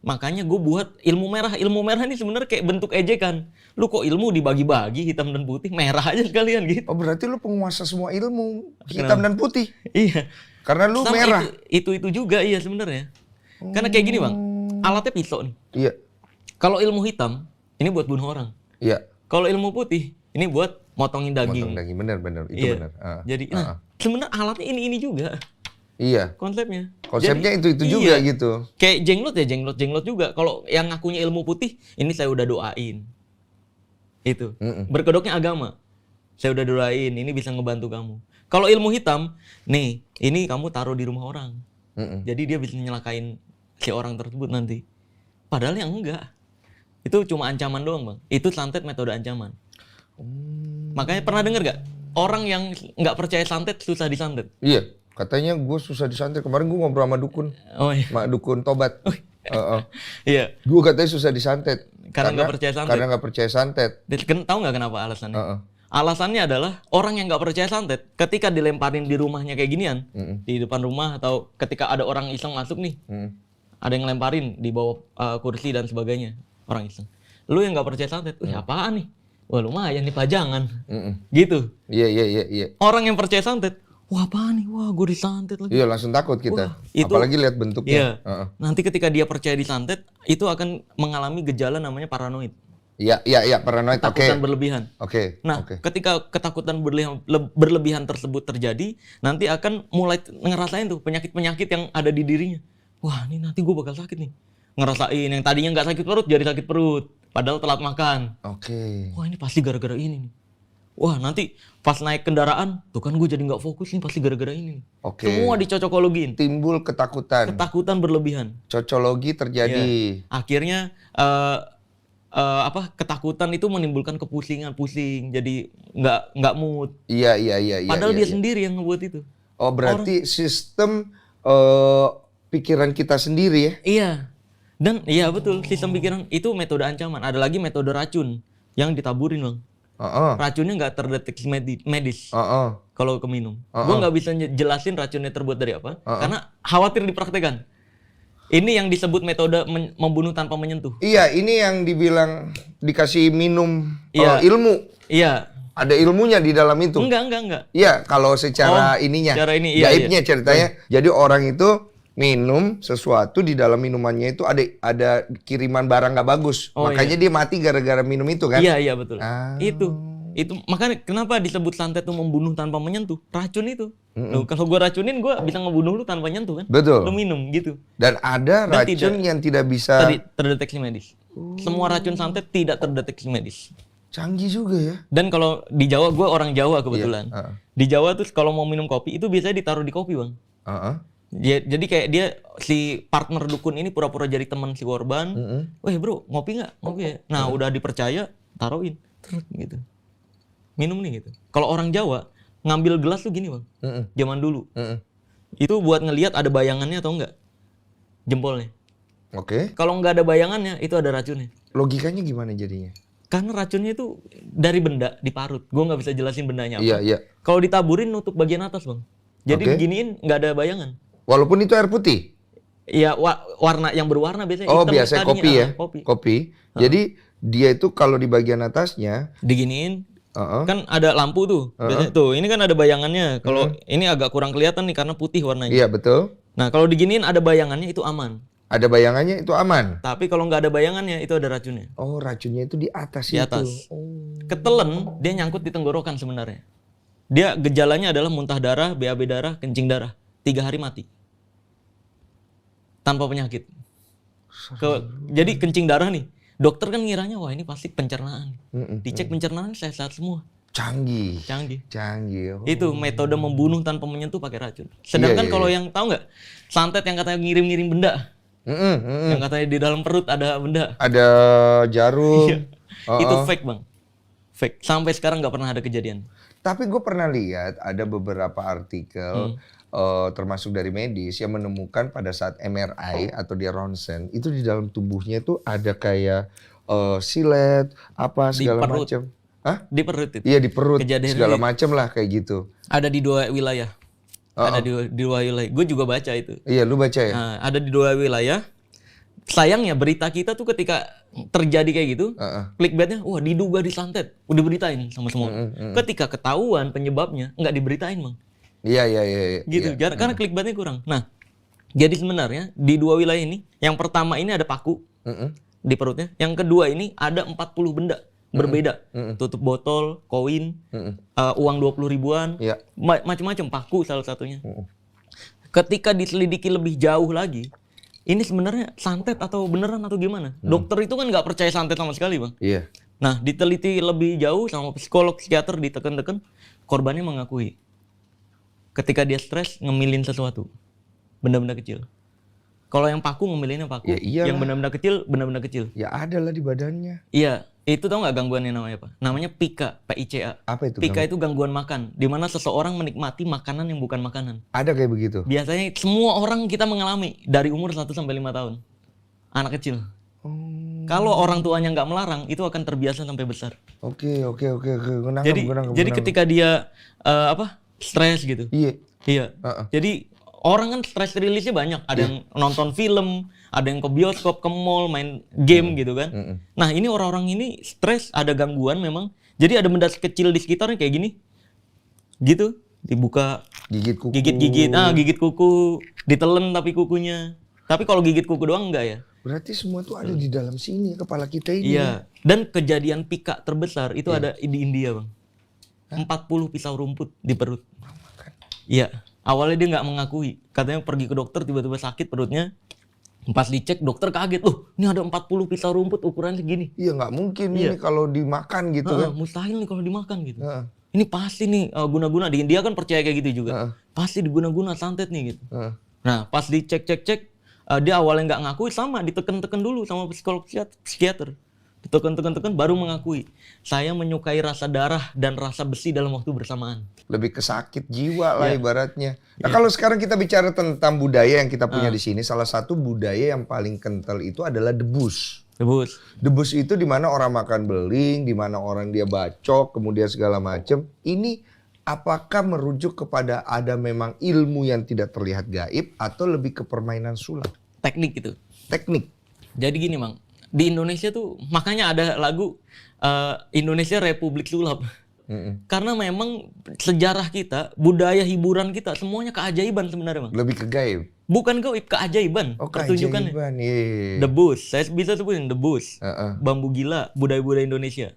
Makanya gue buat ilmu merah. Ilmu merah ini sebenarnya kayak bentuk ejekan. Lu kok ilmu dibagi-bagi hitam dan putih, merah aja sekalian gitu. Oh berarti lu penguasa semua ilmu hitam dan putih. Iya. Karena lu Sama merah. Itu juga iya sebenarnya. Karena kayak gini, Bang. Alatnya pisau nih. Iya. Kalau ilmu hitam, ini buat bunuh orang. Iya. Kalau ilmu putih, ini buat motongin daging. Motong daging bener itu Iya. bener. Jadi, sebenarnya alatnya ini juga Iya. konsepnya. Konsepnya Jadi, itu juga iya. gitu. Kayak jenglot ya, jenglot juga. Kalau yang ngakunya ilmu putih, ini saya udah doain. Itu. Berkedoknya agama. Saya udah doain, ini bisa ngebantu kamu. Kalau ilmu hitam, nih, ini kamu taruh di rumah orang. Jadi dia bisa nyelakain si orang tersebut nanti. Padahal yang enggak. Itu cuma ancaman doang, Bang. Itu santet metode ancaman. Makanya pernah denger gak? Orang yang nggak percaya santet susah disantet. Iya. Katanya gue susah disantet. Kemarin gue ngobrol sama dukun. Oh iya. Sama dukun tobat. Iya. Gue katanya susah disantet. Karena nggak percaya santet. Karena nggak percaya santet. Tahu nggak kenapa alasannya? Alasannya adalah orang yang nggak percaya santet, ketika dilemparin di rumahnya kayak ginian, di depan rumah atau ketika ada orang iseng masuk nih, ada yang lemparin di bawah kursi dan sebagainya, orang iseng. Lu yang nggak percaya santet, apaan nih? Wah lumayan nih pajangan, gitu. Iya. Orang yang percaya santet, wah apaan nih? Wah gue disantet lagi. Iya langsung takut kita. Wah, itu- Apalagi lihat bentuknya. Iya. Nanti ketika dia percaya disantet, itu akan mengalami gejala namanya paranoid, Iya, paranoid. Oke. ketakutan berlebihan. Oke. Nah, Oke. ketika ketakutan berlebihan tersebut terjadi, nanti akan mulai ngerasain tuh penyakit-penyakit yang ada di dirinya. Wah, ini nanti gue bakal sakit nih. Ngerasain yang tadinya nggak sakit perut jadi sakit perut, padahal telat makan. Oke. Wah, ini pasti gara-gara ini nih. Wah, nanti pas naik kendaraan, tuh kan gue jadi nggak fokus nih pasti gara-gara ini. Oke. Semua dicocokologiin. Timbul ketakutan. Ketakutan berlebihan. Cocologi terjadi. Akhirnya ketakutan itu menimbulkan kepusingan, pusing, jadi nggak mood. Iya. Padahal iya, dia iya. sendiri yang ngebuat itu. Oh berarti sistem pikiran kita sendiri ya? Iya. Dan iya betul, sistem pikiran itu metode ancaman. Ada lagi metode racun yang ditaburin, Bang. Racunnya nggak terdeteksi medis kalau keminum. Gua nggak bisa jelasin racunnya terbuat dari apa, karena khawatir dipraktekan. Ini yang disebut metode membunuh tanpa menyentuh. Iya, ini yang dibilang dikasih minum Iya. ilmu. Iya. Ada ilmunya di dalam itu. Enggak. Iya, kalau secara ininya, secara ini, iya, gaibnya ceritanya. Jadi orang itu minum sesuatu di dalam minumannya itu ada kiriman barang nggak bagus. Makanya dia mati gara-gara minum itu kan? Iya betul. Ah. Itu makanya kenapa disebut santet itu membunuh tanpa menyentuh? Racun itu. Loh, kalau gua racunin gua bisa ngebunuh lu tanpa nyentuh kan? Betul. Lu minum gitu. Dan ada racun yang tidak bisa Terdeteksi medis. Semua racun santet tidak terdeteksi medis. canggih juga ya. Dan kalau di Jawa, gue orang Jawa kebetulan. Iya, Di Jawa tuh kalau mau minum kopi itu biasanya ditaruh di kopi, Bang. Jadi kayak dia si partner dukun ini pura-pura jadi teman si korban. Weh bro, ngopi nggak? Ngopi ya. Nah udah dipercaya, taruhin, gitu. Minum nih gitu. Kalau orang Jawa ngambil gelas tuh gini, Bang. Zaman dulu. Itu buat ngelihat ada bayangannya atau enggak jempolnya. Oke. Kalau nggak ada bayangannya, itu ada racunnya. Logikanya gimana jadinya? Karena racunnya itu dari benda diparut. Gue nggak bisa jelasin bendanya apa. Iya. Kalau ditaburin nutup bagian atas, Bang. Jadi Oke. diginiin nggak ada bayangan. Walaupun itu air putih. Iya, warna yang berwarna biasanya. Oh, hitam biasanya tadinya, kopi ya. kopi. Jadi dia itu kalau di bagian atasnya, Diginiin, kan ada lampu tuh. Biasanya, tuh, ini kan ada bayangannya. Kalau ini agak kurang kelihatan nih karena putih warnanya. iya betul. Nah, kalau diginiin ada bayangannya itu aman. Ada bayangannya itu aman. Tapi kalau nggak ada bayangannya itu ada racunnya. Oh, racunnya itu di atas Di itu. atas. Ketelen, dia nyangkut di tenggorokan sebenarnya. Dia gejalanya adalah muntah darah, BAB darah, kencing darah. 3 hari mati. Tanpa penyakit. Jadi kencing darah nih. Dokter kan ngiranya wah ini pasti pencernaan. Dicek pencernaan sehat semua. Canggih. Oh. Itu metode membunuh tanpa menyentuh pakai racun. Sedangkan kalau yang tahu nggak, santet yang katanya ngirim-ngirim benda, yang katanya di dalam perut ada benda, Ada jarum. itu fake bang, fake. Sampai sekarang nggak pernah ada kejadian. Tapi gue pernah lihat ada beberapa artikel termasuk dari medis yang menemukan pada saat MRI atau dia ronsen itu di dalam tubuhnya tuh ada kayak silet apa segala macam. Hah? Di perut itu. Iya di perut Kejadian segala macam lah kayak gitu. Ada di 2 wilayah. Ada di 2 wilayah. Gue juga baca itu. Iya lu baca ya? Nah, ada di 2 wilayah. Sayangnya berita kita tuh ketika terjadi kayak gitu, clickbaitnya, wah diduga disantet, udah diberitain sama semua. Ketika ketahuan penyebabnya, nggak diberitain bang. Iya. Gitu, karena clickbaitnya kurang. Nah, jadi sebenarnya di 2 wilayah ini, yang pertama ini ada paku di perutnya, yang kedua ini ada 40 benda berbeda, tutup botol, koin, uang 20 ribuan, macam-macam, paku salah satunya. Ketika diselidiki lebih jauh lagi, ini sebenarnya santet atau beneran atau gimana? Dokter itu kan nggak percaya santet sama sekali bang. Iya. Nah diteliti lebih jauh sama psikolog, psikiater, ditekan-tekan, korbannya mengakui ketika dia stres ngemilin sesuatu, benda-benda kecil. Kalau yang paku ngemilinnya paku, yang benda-benda kecil. Ya ada lah di badannya. Iya, itu tau nggak gangguannya namanya apa? Namanya PICA, PICA. Apa itu? PICA itu gangguan makan, di mana seseorang menikmati makanan yang bukan makanan. Ada kayak begitu? Biasanya semua orang kita mengalami dari umur 1 sampai 5 tahun. Anak kecil. Kalau orang tuanya nggak melarang, itu akan terbiasa sampai besar. Oke. Jadi ketika dia stres gitu. Iya. Jadi orang kan stress release-nya banyak. Ada yang nonton film, ada yang ke bioskop, ke mall, main game gitu kan. Nah ini orang-orang ini stres, ada gangguan memang. Jadi ada benda kecil di sekitarnya kayak gini. Gitu, dibuka. Gigit kuku. Gigit kuku. Ditelen tapi kukunya. Tapi kalau gigit kuku doang enggak ya. Berarti semua itu ada di dalam sini, kepala kita ini. Iya. Dan kejadian pika terbesar itu ada di India bang. 40 pisau rumput di perut. Iya. Awalnya dia nggak mengakui, katanya pergi ke dokter tiba-tiba sakit perutnya. Pas dicek dokter kaget, loh ini ada 40 pisau rumput ukurannya segini. Iya nggak mungkin ini kalau dimakan gitu kan. Mustahil nih kalau dimakan gitu. Ini pasti nih guna-guna, di India kan percaya kayak gitu juga. Pasti diguna-guna santet nih gitu. Nah pas dicek dia awalnya nggak ngakui, sama ditekan-tekan dulu sama psikolog psikiater. Ditekan baru mengakui, saya menyukai rasa darah dan rasa besi dalam waktu bersamaan. Lebih ke sakit jiwa lah ibaratnya. Nah kalau sekarang kita bicara tentang budaya yang kita punya di sini, salah satu budaya yang paling kental itu adalah debus. Debus itu di mana orang makan beling, di mana orang dia bacok, kemudian segala macam. Ini apakah merujuk kepada ada memang ilmu yang tidak terlihat gaib atau lebih ke permainan sulap? Teknik itu. Teknik. Jadi gini Bang, di Indonesia tuh makanya ada lagu Indonesia Republik Sulap. Karena memang sejarah kita, budaya hiburan kita semuanya keajaiban sebenarnya Bang. Lebih ke gaib. Bukan gaib, keajaiban. Oh, pertunjukannya. Keajaiban, iya. Debus, saya bisa sebutin debus. Bambu gila, budaya-budaya Indonesia.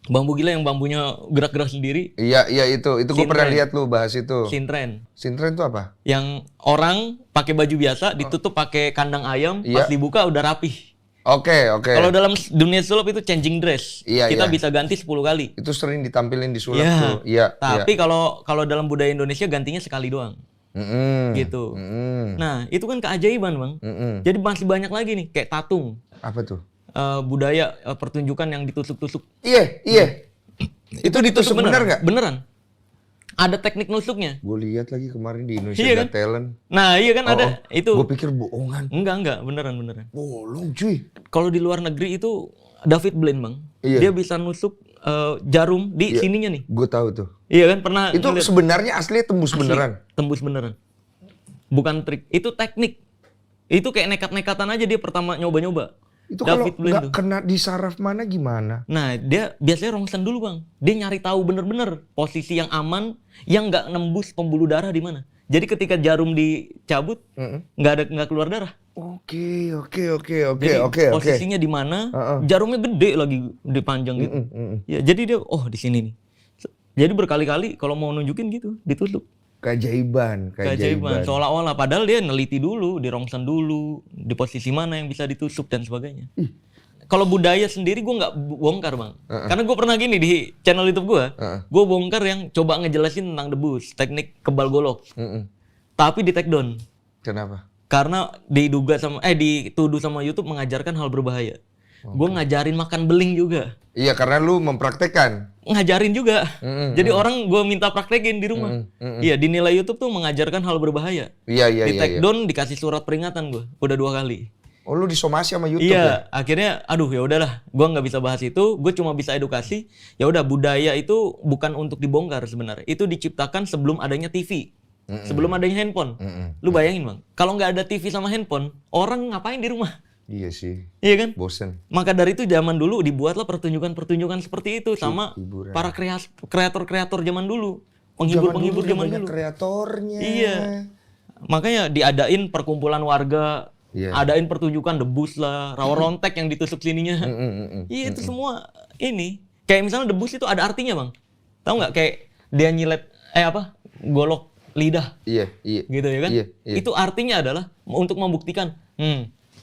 Bambu gila yang bambunya gerak-gerak sendiri. Iya itu gue pernah lihat lu bahas itu. Sintren. Sintren itu apa? Yang orang pakai baju biasa, ditutup pakai kandang ayam, pas dibuka udah rapih. Oke. Kalau dalam dunia sulap itu changing dress. Kita bisa ganti 10 kali. Itu sering ditampilin di sulap tuh. Iya. Tapi kalau dalam budaya Indonesia gantinya sekali doang. Gitu. Nah, itu kan keajaiban, Bang. Jadi masih banyak lagi nih kayak tatung. Apa tuh? Budaya pertunjukan yang ditusuk-tusuk. Iya. Itu ditusuk bener nggak? Beneran. Ada teknik nusuknya. Gue lihat lagi kemarin di Indonesia Got Talent. Nah iya kan ada itu. Gue pikir bohongan. Enggak, beneran. Bolong cuy. Kalau di luar negeri itu David Blaine Bang. Dia bisa nusuk jarum di sininya nih. Gue tahu tuh. Iya kan pernah. Itu sebenarnya asli tembus beneran. Tembus beneran. Bukan trik. Itu teknik. Itu kayak nekat-nekatan aja dia pertama nyoba-nyoba. Itu kalau nggak kena di saraf mana gimana? Nah dia biasanya rongsen dulu Bang. Dia nyari tahu bener-bener posisi yang aman, yang nggak nembus pembuluh darah di mana. Jadi ketika jarum dicabut, nggak keluar darah. Oke. Posisinya di mana? Jarumnya gede lagi, gede panjang gitu. Ya jadi dia di sini nih. Jadi berkali-kali kalau mau nunjukin gitu ditusuk. Keajaiban. Seolah-olah padahal dia neliti dulu, dirongsen dulu, di posisi mana yang bisa ditusuk dan sebagainya. Kalau budaya sendiri gue nggak bongkar bang, karena gue pernah gini di channel YouTube gue bongkar yang coba ngejelasin tentang debus, teknik kebal golok, tapi di take down. Kenapa? Karena dituduh sama YouTube mengajarkan hal berbahaya. Gue ngajarin makan beling juga. Iya, karena lu mempraktekkan. Ngajarin juga. Jadi orang gue minta praktekin di rumah. Iya, dinilai YouTube tuh mengajarkan hal berbahaya. Iya. Di take down dikasih surat peringatan gue, udah 2 kali. Oh, lu disomasi sama YouTube Iya, ya? akhirnya aduh ya udahlah, gua nggak bisa bahas itu, gue cuma bisa edukasi. Ya udah, budaya itu bukan untuk dibongkar sebenarnya. Itu diciptakan sebelum adanya TV. Sebelum adanya handphone. Lu bayangin, Bang, kalau nggak ada TV sama handphone, orang ngapain di rumah? Iya sih. Iya kan? Bosen. Maka dari itu zaman dulu dibuatlah pertunjukan-pertunjukan seperti itu sama Hiburan. para kreator-kreator zaman dulu. Penghibur-penghibur zaman banyak dulu. kreatornya. Iya. Makanya diadain perkumpulan warga, Iya. adain pertunjukan debus lah, rawa rontek yang ditusuk sininya. Iya, itu semua ini. Kayak misalnya debus itu ada artinya, Bang. Tahu nggak, kayak dia nyilet golok lidah. Iya. Gitu ya kan? Iya. Itu artinya adalah untuk membuktikan,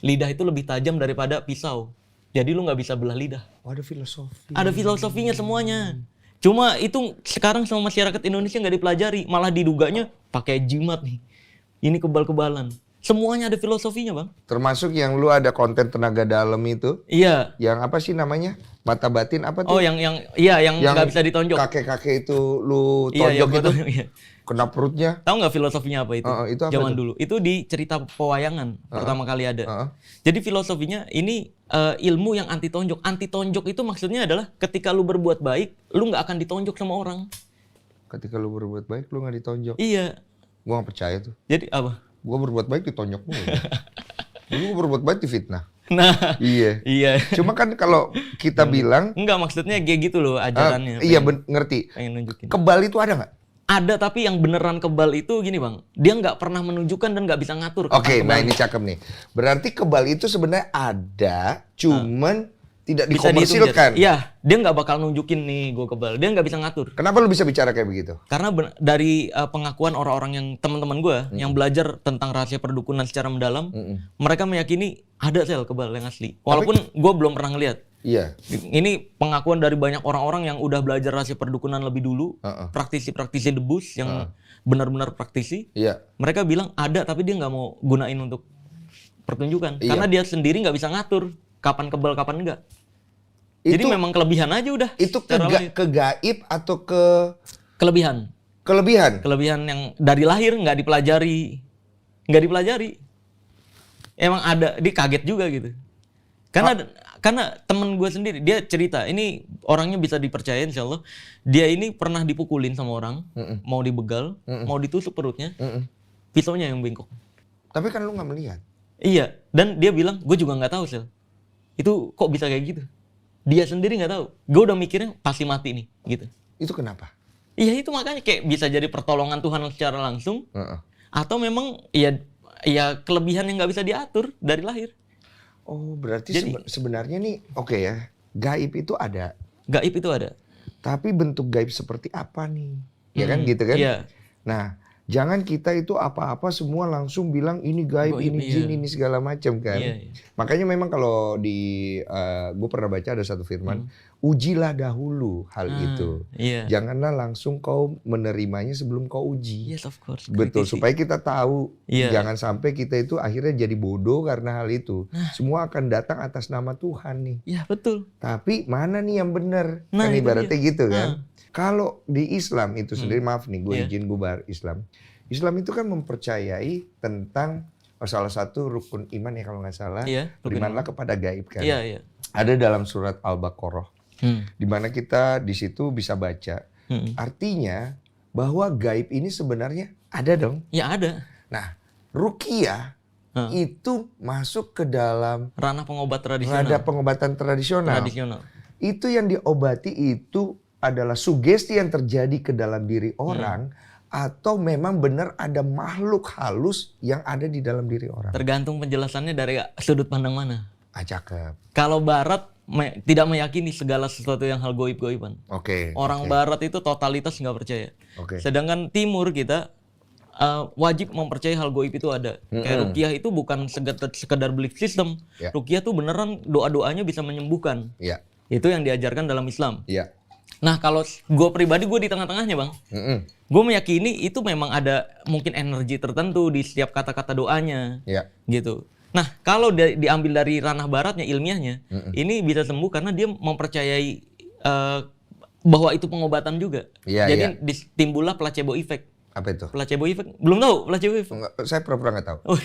lidah itu lebih tajam daripada pisau. Jadi lu nggak bisa belah lidah. Oh, ada filosofi. Ada filosofinya semuanya. Cuma itu sekarang sama masyarakat Indonesia nggak dipelajari, malah diduganya pakai jimat nih. Ini kebal-kebalan. Semuanya ada filosofinya, Bang. Termasuk yang lu ada konten tenaga dalam itu. Iya. Yang apa sih namanya? Mata batin apa tuh? Oh, yang nggak bisa ditonjok. Kakek-kakek itu lu Iya, tonjok itu. iya. Kena perutnya. Tahu nggak filosofinya apa itu? Itu apa zaman itu? dulu. Itu di cerita pewayangan pertama kali ada. Jadi filosofinya ini ilmu yang anti tonjok. Anti tonjok itu maksudnya adalah ketika lu berbuat baik, lu nggak akan ditonjok sama orang. Ketika lu berbuat baik, lu nggak ditonjok. Iya. Gua nggak percaya tuh. Jadi apa? Gua berbuat baik ditonjok mulu. Dulu gua berbuat baik difitnah. Nah, Iya. iya. Cuma kan kalau kita bilang, Enggak, maksudnya kayak gitu loh ajarannya. iya ngerti. Pengen nunjukin. Kebal itu ada nggak? Ada, tapi yang beneran kebal itu gini, Bang. Dia nggak pernah menunjukkan dan nggak bisa ngatur. Oke, kapan nah kebal. ini cakep nih. Berarti kebal itu sebenarnya ada, cuman tidak Bisa dihitung dikomersilkan. jari. Iya, dia nggak bakal nunjukin nih gue kebal. Dia nggak bisa ngatur. Kenapa lu bisa bicara kayak begitu? Karena dari pengakuan orang-orang yang teman-teman gue yang belajar tentang rahasia perdukunan secara mendalam, mereka meyakini ada sel kebal yang asli. Walaupun gue belum pernah ngeliat. Iya. Ini pengakuan dari banyak orang-orang yang udah belajar rahasia perdukunan lebih dulu, praktisi-praktisi debus yang benar-benar praktisi. Iya. Mereka bilang ada, tapi dia nggak mau gunain untuk pertunjukan. Iya. Karena dia sendiri nggak bisa ngatur kapan kebal, kapan enggak. Jadi memang kelebihan aja udah. Itu secara lahir. ke gaib atau ke Kelebihan. Kelebihan yang dari lahir nggak dipelajari. Emang ada, dia kaget juga gitu. Karena temen gue sendiri, dia cerita, ini orangnya bisa dipercaya insya Allah. Dia ini pernah dipukulin sama orang, mau dibegal, mau ditusuk perutnya, pisaunya yang bengkok. Tapi kan lu nggak melihat. Iya, dan dia bilang, gue juga nggak tahu Sel. Itu kok bisa kayak gitu? Dia sendiri nggak tahu. Gue udah mikirnya pasti mati nih, gitu. Itu kenapa? Iya, itu makanya kayak bisa jadi pertolongan Tuhan secara langsung, atau memang ya kelebihan yang nggak bisa diatur dari lahir. Oh, berarti sebenarnya nih, oke ya, gaib itu ada. Gaib itu ada. Tapi bentuk gaib seperti apa nih? Ya kan gitu kan? Iya. Nah, jangan kita itu apa-apa semua langsung bilang ini gaib, ini jin, ini segala macam kan. Iya. Makanya memang kalau di gue pernah baca ada satu firman, ujilah dahulu hal itu. Iya. Janganlah langsung kau menerimanya sebelum kau uji. Yes, of course. Betul, Kritisi. supaya kita tahu. Iya. Jangan sampai kita itu akhirnya jadi bodoh karena hal itu. Semua akan datang atas nama Tuhan nih. Iya, betul. Tapi mana nih yang benar? Nah, Kan itu ibaratnya dia. gitu kan. Kalau di Islam itu sendiri, maaf nih gue izin gue bahas Islam. Islam itu kan mempercayai tentang salah satu rukun iman ya kalau nggak salah. Iya, rukun berimanlah kepada gaib kan. Iya. Ada dalam surat Al-Baqarah. Di mana kita di situ bisa baca. Artinya bahwa gaib ini sebenarnya ada dong. Ya ada. Nah, ruqyah itu masuk ke dalam Ranah pengobat tradisional. ada pengobatan tradisional. Itu yang diobati itu adalah sugesti yang terjadi ke dalam diri orang atau memang benar ada makhluk halus yang ada di dalam diri orang. Tergantung penjelasannya dari sudut pandang mana. Cakep. Kalau Barat tidak meyakini segala sesuatu yang hal goib-goiban. Oke. Orang Barat itu totalitas nggak percaya. Oke. Sedangkan Timur kita wajib mempercayai hal goib itu ada. Kayak ruqyah itu bukan sekedar belief system. Ya. Ruqyah tuh beneran doa-doanya bisa menyembuhkan. Iya. Itu yang diajarkan dalam Islam. Iya. Nah kalau gue pribadi gue di tengah-tengahnya bang. Gue meyakini itu memang ada mungkin energi tertentu di setiap kata-kata doanya. Iya. Gitu. Nah kalau diambil dari ranah baratnya ilmiahnya, ini bisa sembuh karena dia mempercayai bahwa itu pengobatan juga. Iya, Jadi iya. timbullah placebo effect. Apa itu? Placebo effect? Belum tahu placebo effect? Enggak, saya pura-pura nggak tahu. Oh.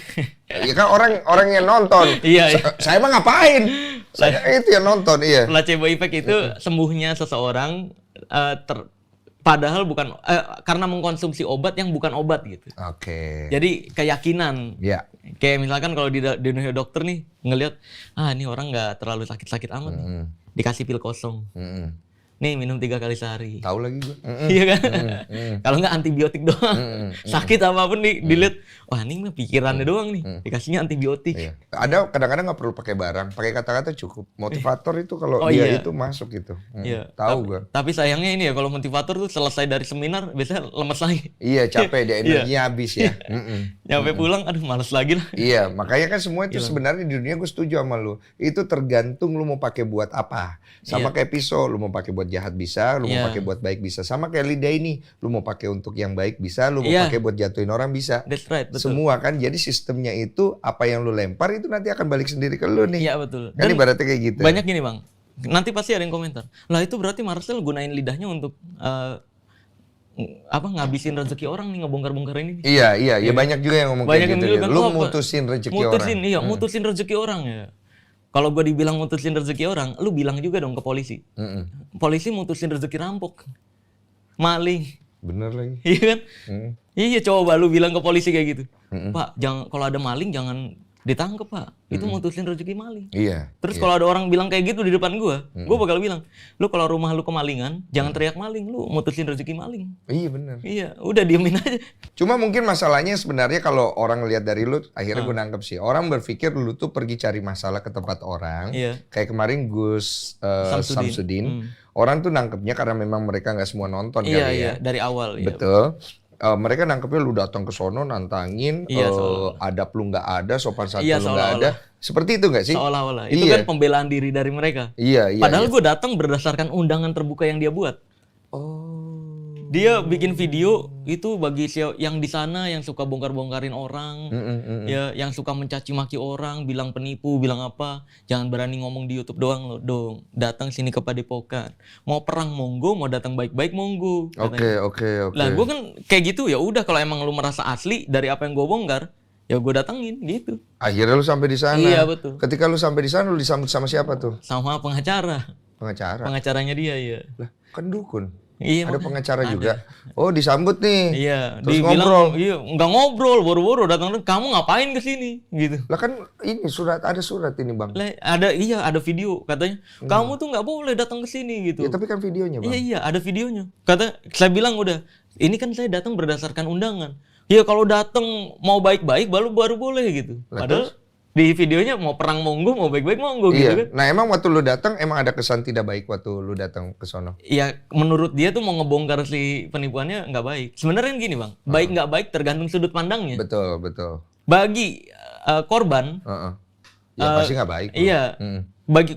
Ya kan orang yang nonton. Iya, iya. Saya mah ngapain? Saya itu yang nonton, iya. Placebo effect itu sembuhnya seseorang padahal bukan karena mengkonsumsi obat yang bukan obat gitu. Oke. Jadi keyakinan. Iya. Kayak misalkan kalau di dunia dokter nih ngelihat ini orang nggak terlalu sakit-sakit amat nih. Dikasih pil kosong. Nih minum 3 kali sehari. Tahu lagi gue. Iya kan? Kalau nggak antibiotik doang. Sakit apapun nih dilihat, wah ini mah pikirannya doang nih. Dikasihnya antibiotik. Iya. Ada kadang-kadang nggak perlu pakai barang, pakai kata-kata cukup. Motivator itu kalau Oh, dia iya. itu masuk gitu. Iya. Tahu gue. Tapi sayangnya ini ya kalau motivator tuh selesai dari seminar biasanya lemes lagi. Iya, capek dia, energinya habis ya. Nyampe pulang, aduh males lagi lah. Iya, makanya kan semua itu sebenarnya di dunia gue setuju sama lu. Itu tergantung lu mau pakai buat apa. Sama kayak pisau, lu mau pakai buat jahat bisa, lu mau pakai buat baik bisa. Sama kayak lidah ini, lu mau pakai untuk yang baik bisa, lu mau pakai buat jatuhin orang bisa. That's right, betul. Semua kan, jadi sistemnya itu apa yang lu lempar itu nanti akan balik sendiri ke lu nih. Iya betul. Kan ibaratnya kayak gitu. Banyak gini bang, nanti pasti ada yang komentar. Lah itu berarti Marcel gunain lidahnya untuk ngabisin rezeki orang nih, ngebongkar-bongkar ini. Iya, banyak juga yang ngomong Banyak kayak yang gitu. bilang Ya. kan, Lu oh, mutusin rezeki orang. Mutusin rezeki orang ya. Kalau gue dibilang mutusin rezeki orang, lu bilang juga dong ke polisi. Polisi mutusin rezeki rampok, maling. Bener lagi. Iya kan? Iya coba lu bilang ke polisi kayak gitu. Pak, jangan kalau ada maling jangan ditangkep pak. Itu mutusin rezeki maling. Iya. Terus kalau ada orang bilang kayak gitu di depan gua bakal bilang, lu kalau rumah lu kemalingan, jangan teriak maling, lu mutusin rezeki maling. Iya bener. Iya, udah diemin aja. Cuma mungkin masalahnya sebenarnya kalau orang lihat dari lu, akhirnya gue nangkep sih. Orang berpikir lu tuh pergi cari masalah ke tempat orang. Iya. Kayak kemarin Gus Samsudin. Orang tuh nangkepnya karena memang mereka nggak semua nonton Iya, kali iya, ya. dari awal. Iya. Betul. Mereka nangkepnya lu datang ke sono nantangin, Iya, adab lu nggak ada, sopan santun Iya, lu nggak ada. Seperti itu nggak sih? Seolah-olah. Itu Iya. kan pembelaan diri dari mereka. Iya. Padahal gue datang berdasarkan undangan terbuka yang dia buat. Dia bikin video itu bagi yang di sana yang suka bongkar-bongkarin orang, ya, yang suka mencaci maki orang, bilang penipu, bilang apa, jangan berani ngomong di YouTube doang lo, dong. Datang sini ke Padepokan. Mau perang monggo, mau datang baik-baik monggo. Oke. Lah gue kan kayak gitu ya udah kalau emang lu merasa asli dari apa yang gue bongkar, ya gue datengin gitu. Akhirnya lu sampai di sana. Iya, betul. Ketika lu sampai di sana, lu disambut sama siapa tuh? Sama pengacara. Pengacara. Pengacaranya dia ya. Lah, kan dukun. Iya, Ada makanya. pengacara juga. Oh, disambut nih. Iya, Terus dibilang, ngobrol. iya, nggak ngobrol, boro-boro datang, kamu ngapain ke sini gitu. Lah kan ini ada surat ini, Bang. Lah, ada video katanya, kamu tuh nggak boleh datang ke sini gitu. Ya tapi kan videonya, Bang. Iya, ada videonya. Saya bilang udah, ini kan saya datang berdasarkan undangan. Ya kalau datang mau baik-baik baru boleh gitu. Lah, Padahal di videonya mau perang monggo, mau baik-baik monggo gitu kan. Iya. Nah, emang waktu lu datang emang ada kesan tidak baik waktu lu datang ke sono. Iya, menurut dia tuh mau ngebongkar si penipuannya nggak baik. Sebenarnya kan gini bang, baik nggak baik tergantung sudut pandangnya. Betul. Bagi korban, Ya pasti nggak baik. iya.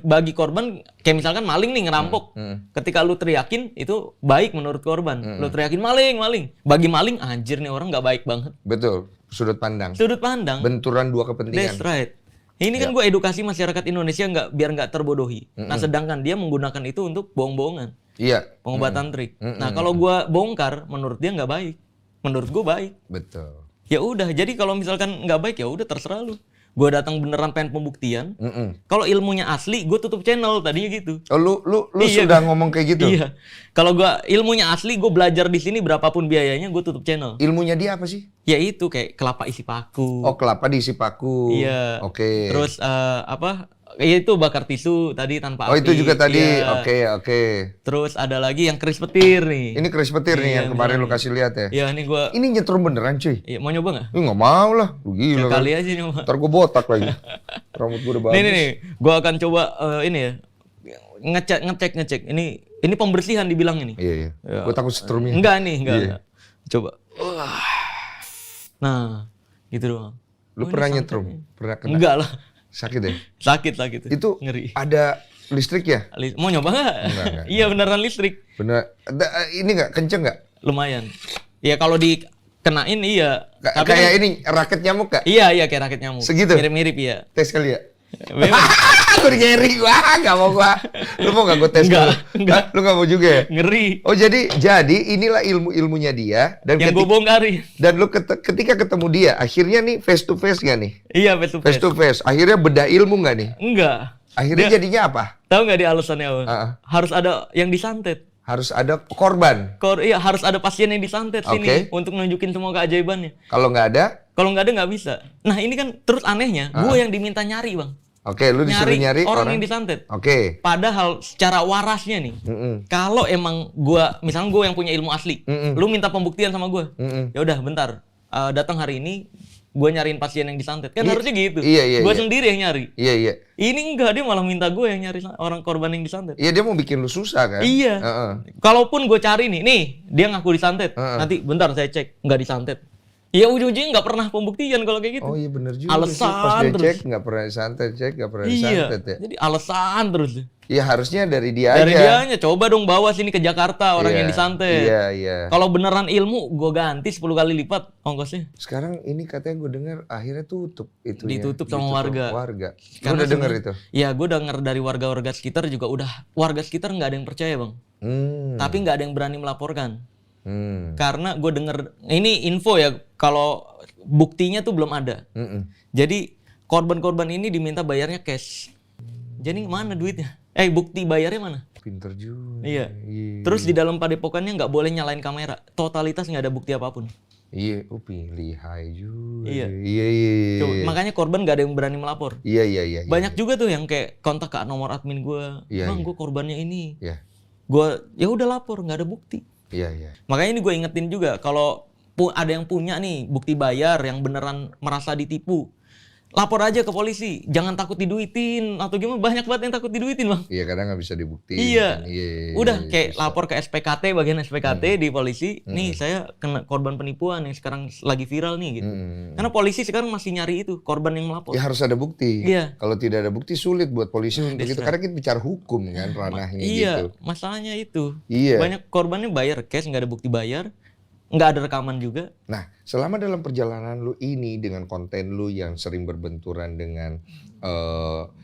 Bagi korban, kayak misalkan maling nih ngerampok. Ketika lu teriakin itu baik menurut korban. Lu teriakin maling. Bagi maling, anjir nih orang nggak baik banget. Betul. Sudut pandang. Sudut pandang. Benturan dua kepentingan. That's right. Ini kan gue edukasi masyarakat Indonesia biar nggak terbodohi. Nah sedangkan dia menggunakan itu untuk bohong-bohongan. Iya. Pengobatan trik. Nah kalau gue bongkar, menurut dia nggak baik. Menurut gue baik. Betul. Ya udah. Jadi kalau misalkan nggak baik ya udah terserah lu. Gue datang beneran pengen pembuktian. Kalau ilmunya asli, gue tutup channel tadinya gitu. Oh, lu Iya. sudah ngomong kayak gitu? Iya. Kalau gue ilmunya asli, gue belajar di sini berapapun biayanya, gue tutup channel. Ilmunya dia apa sih? Ya itu kayak kelapa isi paku. Oh, kelapa diisi paku. Iya. Oke. Terus ya itu bakar tisu tadi tanpa Oh, api. itu juga tadi. Iya. Oke. Terus ada lagi yang keris petir nih. Ini keris petir nih Iya, yang kemarin lu beneran. kasih lihat ya. Iya, ini gua Ini nyetrum beneran, cuy. mau nyoba nggak? Nggak mau lah. Lu gila kan. Kali aja nyoba. Ntar gue botak lagi. Rambut gue udah bagus. Nih. Gua akan coba ini ya. Ngecek. Ini pembersihan dibilang ini. Iya. Ya. Gue takut setrumnya. Enggak. Iya. Coba. Nah, gitu doang. Lu Oh, ini pernah santet nyetrum? nih. Pernah kena? Enggak lah. Sakit ya? Sakit. Itu ngeri. ada listrik ya? Mau nyoba nggak? Enggak. Iya beneran listrik. Bener. Ini nggak kenceng nggak? Lumayan. Ya kalau dikenain iya. Tapi Kayak kan, ini raket nyamuk nggak? Iya kayak rakit nyamuk. Segitu? Mirip-mirip iya. Tes kali ya? Memang. Gue digeri gua, nggak mau gua. Lu mau nggak gue tes Enggak, dulu? enggak. Hah? Lu nggak mau juga ya? Ngeri. Oh jadi inilah ilmunya dia dan Yang gue bongkarin. dan lu ketika ketemu dia akhirnya nih face to face nggak nih? Iya face to Face face. to face. Akhirnya beda ilmu nggak nih? Enggak. Akhirnya Dia- jadinya apa? Tahu nggak di alasannya apa? Heeh. Harus ada yang disantet. Harus ada korban. Iya harus ada pasien yang disantet sini Oke. untuk nunjukin semua keajaibannya. Kalau nggak ada, Kalau nggak ada nggak bisa. Nah ini kan terus anehnya, gue yang diminta nyari bang. oke, lu disuruh nyari orang yang disantet. Oke. Padahal secara warasnya nih, Mm-mm. kalau emang misalnya gue yang punya ilmu asli, lu minta pembuktian sama gue, Mm-mm. ya udah bentar, datang hari ini, gue nyariin pasien yang disantet, kan harusnya gitu. iya, Gue iya. sendiri yang nyari. Iya. Ini enggak, dia malah minta gue yang nyari orang korban yang disantet. Iya dia mau bikin lu susah kan? Iya. Heeh. Kalaupun gue cari nih, dia ngaku disantet, nanti bentar saya cek, nggak disantet. Ya ujung-ujungnya nggak pernah pembuktian kalau kayak gitu. Oh iya bener juga Alasan sih. Pas dia terus. cek nggak pernah disantet, nggak pernah Iya. disantet ya. Jadi alasan terus. Iya harusnya dari dia Dari aja. dianya coba dong bawa sini ke Jakarta orang Iya, yang disantet. Iya. Kalau beneran ilmu, gue ganti 10 kali lipat ongkosnya. Sekarang ini katanya gue dengar akhirnya tutup itu. Ditutup sama warga. Lu Karena udah dengar sebenarnya- itu? Iya, gue denger dari warga-warga sekitar juga udah. Warga sekitar nggak ada yang percaya bang. Tapi nggak ada yang berani melaporkan. Karena gue denger, ini info ya, kalau buktinya tuh belum ada. Jadi korban-korban ini diminta bayarnya cash. Jadi mana duitnya? Bukti bayarnya mana? Pinter juga. Iya. Terus di dalam padepokannya nggak boleh nyalain kamera. Totalitas nggak ada bukti apapun. Iya, lihai juga. Iya. Iya. Coba, makanya korban nggak ada yang berani melapor. Iya. Banyak juga tuh yang kayak kontak ke nomor admin gue. Iya, Bang, gue korbannya ini. Iya. Gue ya udah lapor, nggak ada bukti. Iya. Makanya ini gue ingetin juga kalau ada yang punya nih bukti bayar yang beneran merasa ditipu, lapor aja ke polisi. Jangan takut diduitin atau gimana, banyak banget yang takut diduitin bang. Iya, kadang nggak bisa dibuktiin. Iya. kan. Iya. Udah kayak lapor ke SPKT, bagian SPKT di polisi. Nih saya kena korban penipuan yang sekarang lagi viral nih gitu. Karena polisi sekarang masih nyari itu korban yang melapor. Ya harus ada bukti. Iya. Kalau tidak ada bukti sulit buat polisi untuk itu karena kita bicara hukum kan ranahnya Iya, gitu. masalahnya itu. Iya. Banyak korbannya bayar cash, nggak ada bukti bayar, nggak ada rekaman juga. Nah, selama dalam perjalanan lu ini dengan konten lu yang sering berbenturan dengan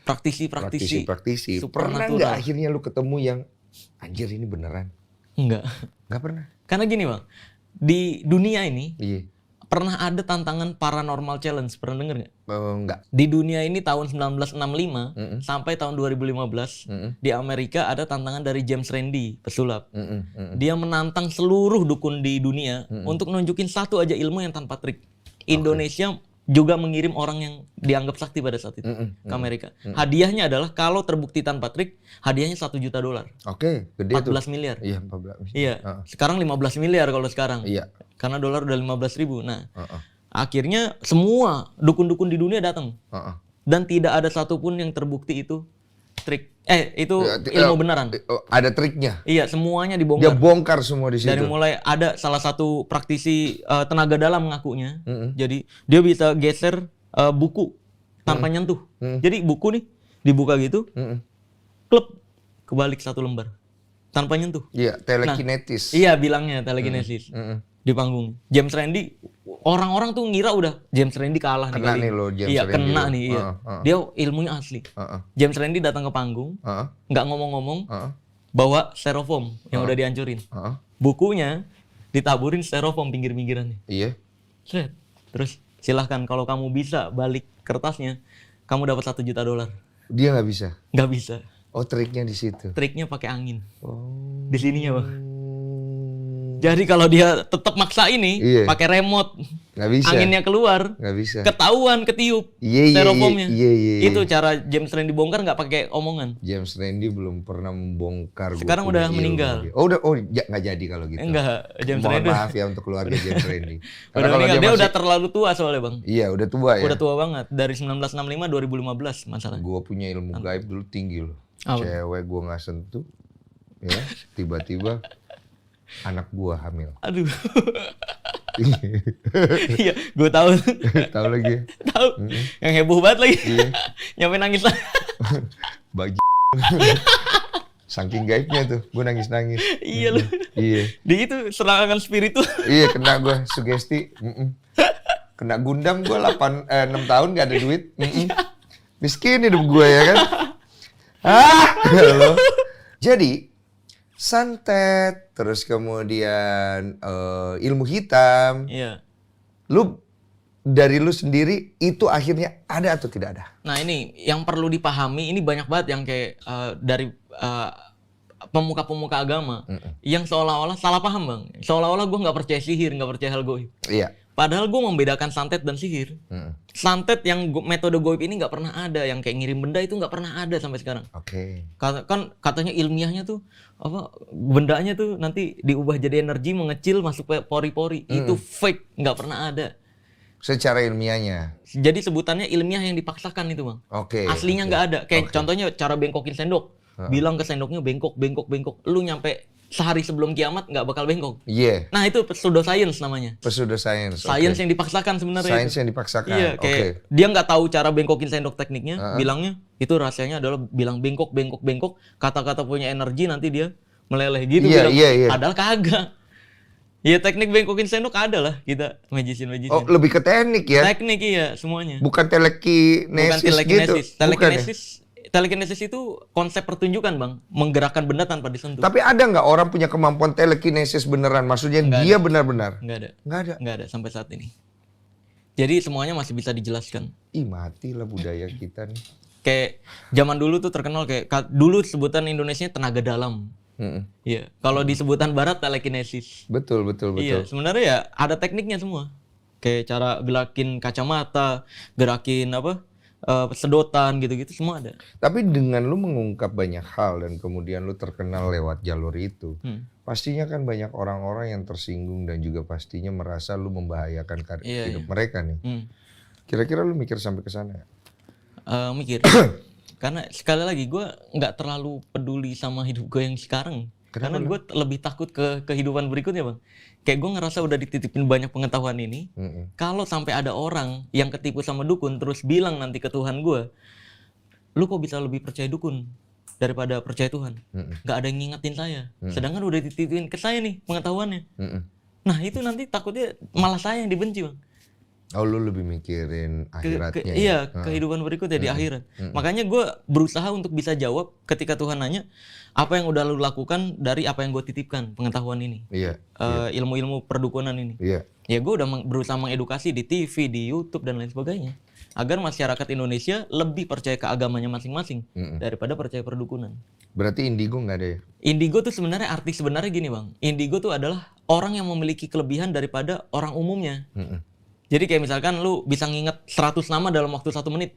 Praktisi-praktisi. praktisi, Supernatural. pernah nggak akhirnya lu ketemu yang anjir ini beneran? Enggak. Nggak pernah. Karena gini bang, di dunia ini Iya. pernah ada tantangan paranormal challenge, pernah denger nggak? Nggak. Di dunia ini tahun 1965 sampai tahun 2015 di Amerika ada tantangan dari James Randi, pesulap. Dia menantang seluruh dukun di dunia untuk nunjukin satu aja ilmu yang tanpa trik. Indonesia juga mengirim orang yang dianggap sakti pada saat itu ke Amerika. Hadiahnya adalah kalau terbukti tanpa trik, hadiahnya $1 juta. Oke, gede tuh. 14 miliar. Iya, 14. Iya. Sekarang 15 miliar kalau sekarang. Iya. Karena dolar udah 15.000. Nah, akhirnya semua dukun-dukun di dunia datang. Dan tidak ada satupun yang terbukti itu trik. Itu ilmu beneran. Ada triknya. Iya, semuanya Dia dibongkar. bongkar semua di situ. Dari mulai ada salah satu praktisi tenaga dalam mengakunya. Jadi dia bisa geser buku tanpa nyentuh. Jadi buku nih dibuka gitu, klep kebalik satu lembar tanpa nyentuh. Iya, telekinetis. Iya bilangnya telekinesis di panggung. James Randi, orang-orang tuh ngira udah James Randi kalah Kena kali. nih lo, James Iya Randi kena lo. nih. Iya. Dia ilmunya asli. James Randi datang ke panggung, nggak ngomong-ngomong, bawa styrofoam yang udah dihancurin. Bukunya ditaburin styrofoam pinggir-pinggirannya. Iya. Set. Terus silahkan kalau kamu bisa balik kertasnya, kamu dapat $1 juta. Dia nggak bisa. Nggak bisa. Oh, triknya di situ. Triknya pakai angin. Oh. Di sininya bang. Jadi kalau dia tetap maksa ini, Iya. pakai remote, Nggak bisa. anginnya keluar, Nggak bisa. ketahuan, ketiup Iya. styrofoamnya. Iya. Itu cara James Randi bongkar nggak pakai omongan. James Randi belum pernah membongkar. Sekarang gua punya udah ilmu meninggal. dia. Oh, nggak jadi kalau gitu. Enggak, James Mohon Randi maaf ya untuk keluarga James Randi. udah kalau meninggal. Dia masih- udah terlalu tua soalnya bang. Iya, udah tua ya. Udah tua banget. Dari 1965 2015 masalahnya. Gua punya ilmu gaib dulu tinggi loh. Apa? Cewek gua nggak sentuh, ya tiba-tiba anak gua hamil. Aduh. Iya, gue tahu. Tahu lagi. Tahu. Yang heboh banget lagi. Iya. Nyampe nangis lah. Bagi. Saking gaibnya tuh, gue nangis-nangis. Iya lu. Iya. Di itu serangan spiritual. Iya, kena gue sugesti. Kena Gundam gue 6 tahun gak ada duit. Miskin hidup gue ya kan. Halo. Jadi santet, terus kemudian ilmu hitam. Iya. Dari lu sendiri itu akhirnya ada atau tidak ada? Nah ini yang perlu dipahami, ini banyak banget yang kayak dari pemuka-pemuka agama yang seolah-olah salah paham bang. Seolah-olah gue nggak percaya sihir, nggak percaya hal goib. Iya. Padahal gue membedakan santet dan sihir. Santet yang metode goib ini nggak pernah ada, yang kayak ngirim benda itu nggak pernah ada sampai sekarang. Oke. Kan katanya ilmiahnya tuh apa bendanya tuh nanti diubah jadi energi mengecil masuk ke pori-pori. Itu fake, nggak pernah ada. Secara ilmiahnya. Jadi sebutannya ilmiah yang dipaksakan itu bang. Oke. Aslinya nggak ada. Kayak contohnya cara bengkokin sendok. Bilang ke sendoknya bengkok. Lu nyampe sehari sebelum kiamat nggak bakal bengkok. Iya. Nah itu pseudoscience namanya. Pseudoscience. Science yang dipaksakan sebenarnya. Science itu. yang dipaksakan. Iya, kayak dia nggak tahu cara bengkokin sendok tekniknya. Bilangnya itu rahasianya adalah bilang bengkok. Kata-kata punya energi nanti dia meleleh gitu. Iya. Padahal kagak. Ya teknik bengkokin sendok ada lah kita magician. Oh lebih ke teknik ya? Teknik iya semuanya. Bukan telekinesis gitu? Telekinesis itu konsep pertunjukan bang, menggerakkan benda tanpa disentuh. Tapi ada nggak orang punya kemampuan telekinesis beneran? Maksudnya dia benar-benar? Nggak ada sampai saat ini. Jadi semuanya masih bisa dijelaskan. Ih matilah budaya kita nih. Kayak zaman dulu tuh terkenal kayak dulu sebutan Indonesia tenaga dalam. Iya. Kalau di sebutan Barat telekinesis. Betul. Iya. Sebenarnya ya ada tekniknya semua. Kayak cara gerakin kacamata, gerakin sedotan gitu-gitu semua ada. Tapi dengan lu mengungkap banyak hal dan kemudian lu terkenal lewat jalur itu, pastinya kan banyak orang-orang yang tersinggung dan juga pastinya merasa lu membahayakan hidup mereka nih. Kira-kira lu mikir sampai ke sana? Mikir. Karena sekali lagi gue nggak terlalu peduli sama hidup gue yang sekarang. Karena gue lebih takut ke kehidupan berikutnya bang. Kayak gue ngerasa udah dititipin banyak pengetahuan ini. Kalau sampai ada orang yang ketipu sama dukun terus bilang nanti ke Tuhan gue, lu kok bisa lebih percaya dukun daripada percaya Tuhan? Nggak ada yang ngingetin saya. Sedangkan udah dititipin ke saya nih pengetahuannya. Nah itu nanti takutnya malah saya yang dibenci bang. Oh lu lebih mikirin akhiratnya. Iya, kehidupan berikutnya di akhirat. Makanya gue berusaha untuk bisa jawab ketika Tuhan nanya apa yang udah lu lakukan dari apa yang gue titipkan pengetahuan ini. Iya. Ilmu-ilmu perdukunan ini. Iya. Ya gue udah berusaha mengedukasi di TV, di YouTube dan lain sebagainya agar masyarakat Indonesia lebih percaya ke agamanya masing-masing daripada percaya perdukunan. Berarti indigo nggak ada ya? Indigo tuh sebenarnya arti sebenarnya gini bang. Indigo tuh adalah orang yang memiliki kelebihan daripada orang umumnya. Jadi kayak misalkan lu bisa nginget 100 nama dalam waktu 1 menit.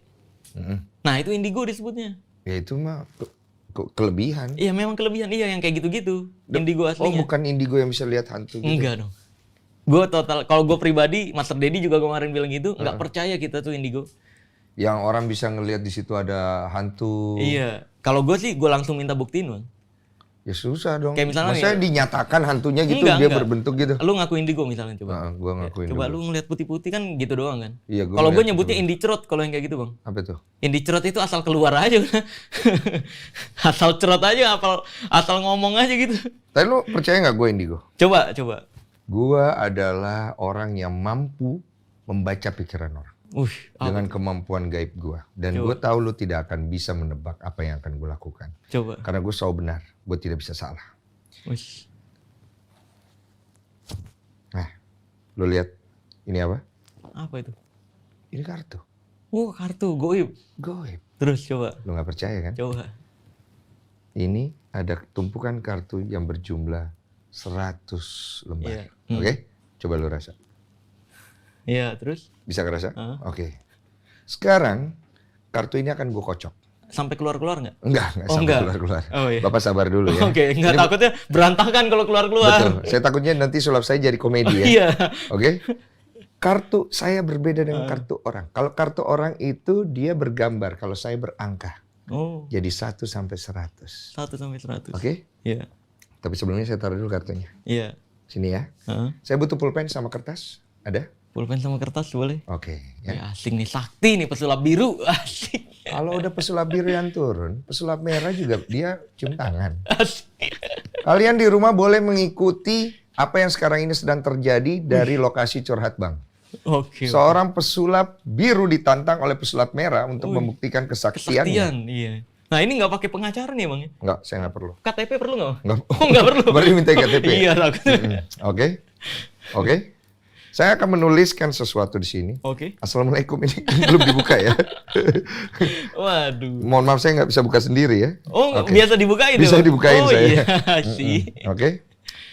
Nah itu indigo disebutnya. Ya itu mah kelebihan. Iya memang kelebihan, iya yang kayak gitu-gitu. Indigo aslinya. Oh bukan indigo yang bisa lihat hantu gitu? Enggak dong. Gue total, kalau gue pribadi, Master Dedi juga kemarin bilang gitu, nggak percaya kita tuh indigo. Yang orang bisa ngelihat di situ ada hantu. Iya. Kalau gue sih, gue langsung minta buktiin bang. Ya susah dong. Kayak misalnya maksudnya dinyatakan hantunya gitu, dia berbentuk gitu. Lu ngaku indigo misalnya coba. Gua ngaku indigo. Coba lu ngeliat putih-putih kan gitu doang kan. Iya, kalau gue nyebutnya indicrot kalau yang kayak gitu bang. Apa tuh? Indicrot itu asal keluar aja udah. Asal cerot aja, asal ngomong aja gitu. Tapi lu percaya nggak gue indigo? Coba. Gue adalah orang yang mampu membaca pikiran orang. Dengan kemampuan gaib gue. Dan gue tahu lu tidak akan bisa menebak apa yang akan gue lakukan. Coba. Karena gue selalu benar. Gue tidak bisa salah. Nah, lu lihat ini apa? Apa itu? Ini kartu. Oh, kartu goib. Goib. Terus coba. Lu nggak percaya kan? Coba. Ini ada tumpukan kartu yang berjumlah 100 lembar. Iya. Oke? Coba lu rasa. Iya, terus? Bisa kerasa? Oke. Sekarang kartu ini akan gue kocok. Sampai keluar-keluar nggak? Enggak sampai keluar-keluar. Oh, iya. Bapak sabar dulu ya. Oke, nggak takutnya berantakan kalau keluar-keluar. Betul. Saya takutnya nanti sulap saya jadi komedi ya. Iya. Oke? Kartu saya berbeda dengan kartu orang. Kalau kartu orang itu dia bergambar, kalau saya berangka. Oh. Jadi 1 sampai 100. 1 sampai 100. Oke? Iya. Tapi sebelumnya saya taruh dulu kartunya. Iya. Sini ya. Heeh. Saya butuh pulpen sama kertas. Ada? Pulpen sama kertas boleh. Oke. Ya. Ya, asing nih, sakti nih pesulap biru. Asik. Kalau udah pesulap biru yang turun, pesulap merah juga dia cium tangan. Asik. Kalian di rumah boleh mengikuti apa yang sekarang ini sedang terjadi dari lokasi curhat Bang. Oke. Seorang pesulap biru ditantang oleh pesulap merah untuk Wih. membuktikan kesaktiannya. Kesaktian, iya. Nah, ini nggak pakai pengacara nih, Bang ya? Enggak, saya nggak perlu. KTP perlu nggak? Nggak. Oh, nggak perlu. Baru minta KTP. Iya, takutnya. Oke. Oke. Saya akan menuliskan sesuatu di sini. Oke. Assalamualaikum, ini belum dibuka ya. Waduh. Mohon maaf saya nggak bisa buka sendiri ya. Oh, Oke. biasa dibukain Bisa Bang? dibukain oh, saya. Iya, sih. Oke.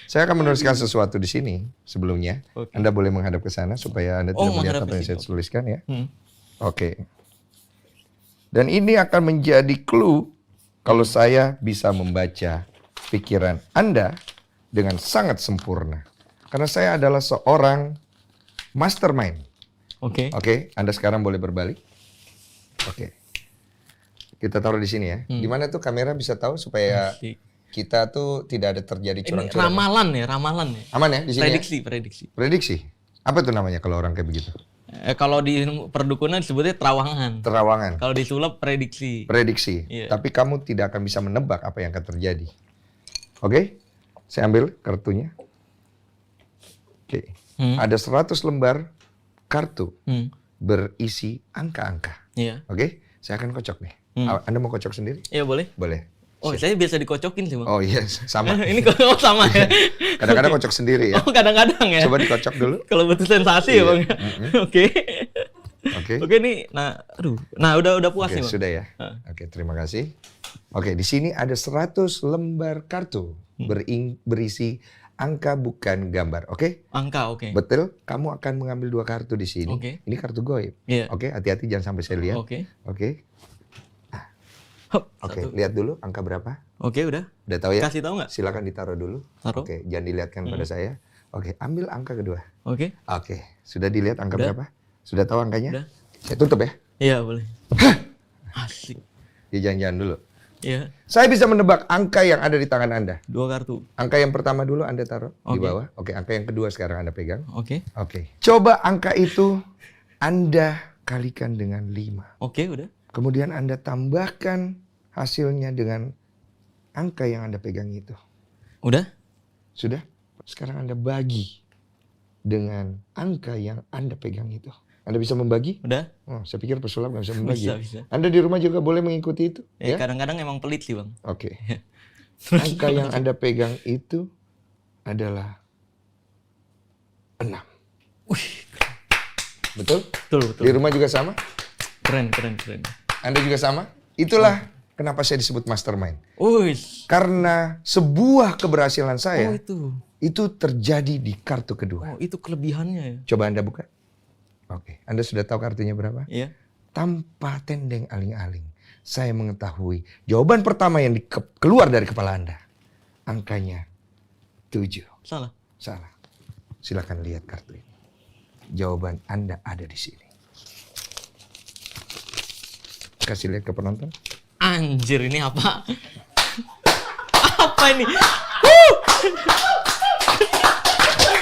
Saya akan menuliskan sesuatu di sini sebelumnya. Oke. Anda boleh menghadap ke sana supaya Anda Oh, tidak melihat menghadap apa ke yang saya situ. tuliskan ya. Hmm. Oke. Dan ini akan menjadi clue kalau saya bisa membaca pikiran Anda dengan sangat sempurna. Karena saya adalah seorang mastermind. Oke. Oke, Anda sekarang boleh berbalik. Oke. Kita taruh di sini ya. Gimana tuh kamera bisa tahu supaya Asik. kita tuh tidak ada terjadi Ini curang-curang. ramalan ya, ramalan ya. Aman ya di sini Prediksi, ya? prediksi. Prediksi. Apa tuh namanya kalau orang kayak begitu? Kalau di perdukunan disebutnya terawangan. Terawangan. Kalau di sulap prediksi. Prediksi. Iya. Tapi kamu tidak akan bisa menebak apa yang akan terjadi. Oke? Saya ambil kartunya. Oke. Ada 100 lembar kartu Hmm. berisi angka-angka. Iya. Oke? Saya akan kocok nih. Anda mau kocok sendiri? Iya boleh. Boleh. Oh, saya biasa dikocokin sih, Bang. Oh iya, sama. Ini kok sama ya. Kadang-kadang kocok sendiri ya. Oh, kadang-kadang ya. Coba dikocok dulu. Kalau butuh sensasi ya, Iya. Bang. Oke. Oke. Oke nih, nah aduh. Nah, udah puas Oke, nih, Bang. sudah ya. Oke, terima kasih. Oke, di sini ada 100 lembar kartu berisi angka bukan gambar. Oke? Angka, oke. Betul, kamu akan mengambil 2 kartu di sini. Oke. Ini kartu goib. Iya. Oke, hati-hati jangan sampai saya lihat. Oke. Oke. Hop, Oke, satu. lihat dulu angka berapa? Oke, udah. Udah tahu ya? Kasih tahu nggak? Silakan ditaruh dulu. Taruh. Oke, jangan dilihatkan pada saya. Oke, ambil angka kedua. Oke. Oke, sudah dilihat angka Udah. berapa? Sudah tahu angkanya? Udah. Saya tutup ya. Iya, boleh. Asik. Ya jangan-jangan dulu. Iya, Saya bisa menebak angka yang ada di tangan Anda. 2 kartu. Angka yang pertama dulu Anda taruh di Oke. bawah. Oke, angka yang kedua sekarang Anda pegang. Oke. Oke. Coba angka itu Anda kalikan dengan 5. Oke, udah. Kemudian Anda tambahkan hasilnya dengan angka yang Anda pegang itu. Udah? Sudah? Sekarang Anda bagi dengan angka yang Anda pegang itu. Anda bisa membagi? Udah? Oh, saya pikir pesulap nggak bisa membagi. Bisa. Anda di rumah juga boleh mengikuti itu? Ya? Kadang-kadang emang pelit sih, Bang. Oke. Angka yang Anda pegang itu adalah 6. Wih, Betul? betul. Di rumah juga sama? Keren. Anda juga sama? Itulah kenapa saya disebut mastermind. Wih. Karena sebuah keberhasilan Oh, saya itu. terjadi di kartu kedua. Oh, itu kelebihannya ya. Coba Anda buka. Oke, Anda sudah tahu kartunya berapa? Iya. Tanpa tendeng aling-aling, saya mengetahui jawaban pertama yang keluar dari kepala Anda. Angkanya 7. Salah. Salah. Silakan lihat kartu ini. Jawaban Anda ada di sini. Kasih lihat ke penonton. Anjir, ini apa? Apa ini?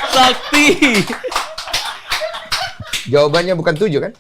Sakti. Jawabannya bukan 7 kan?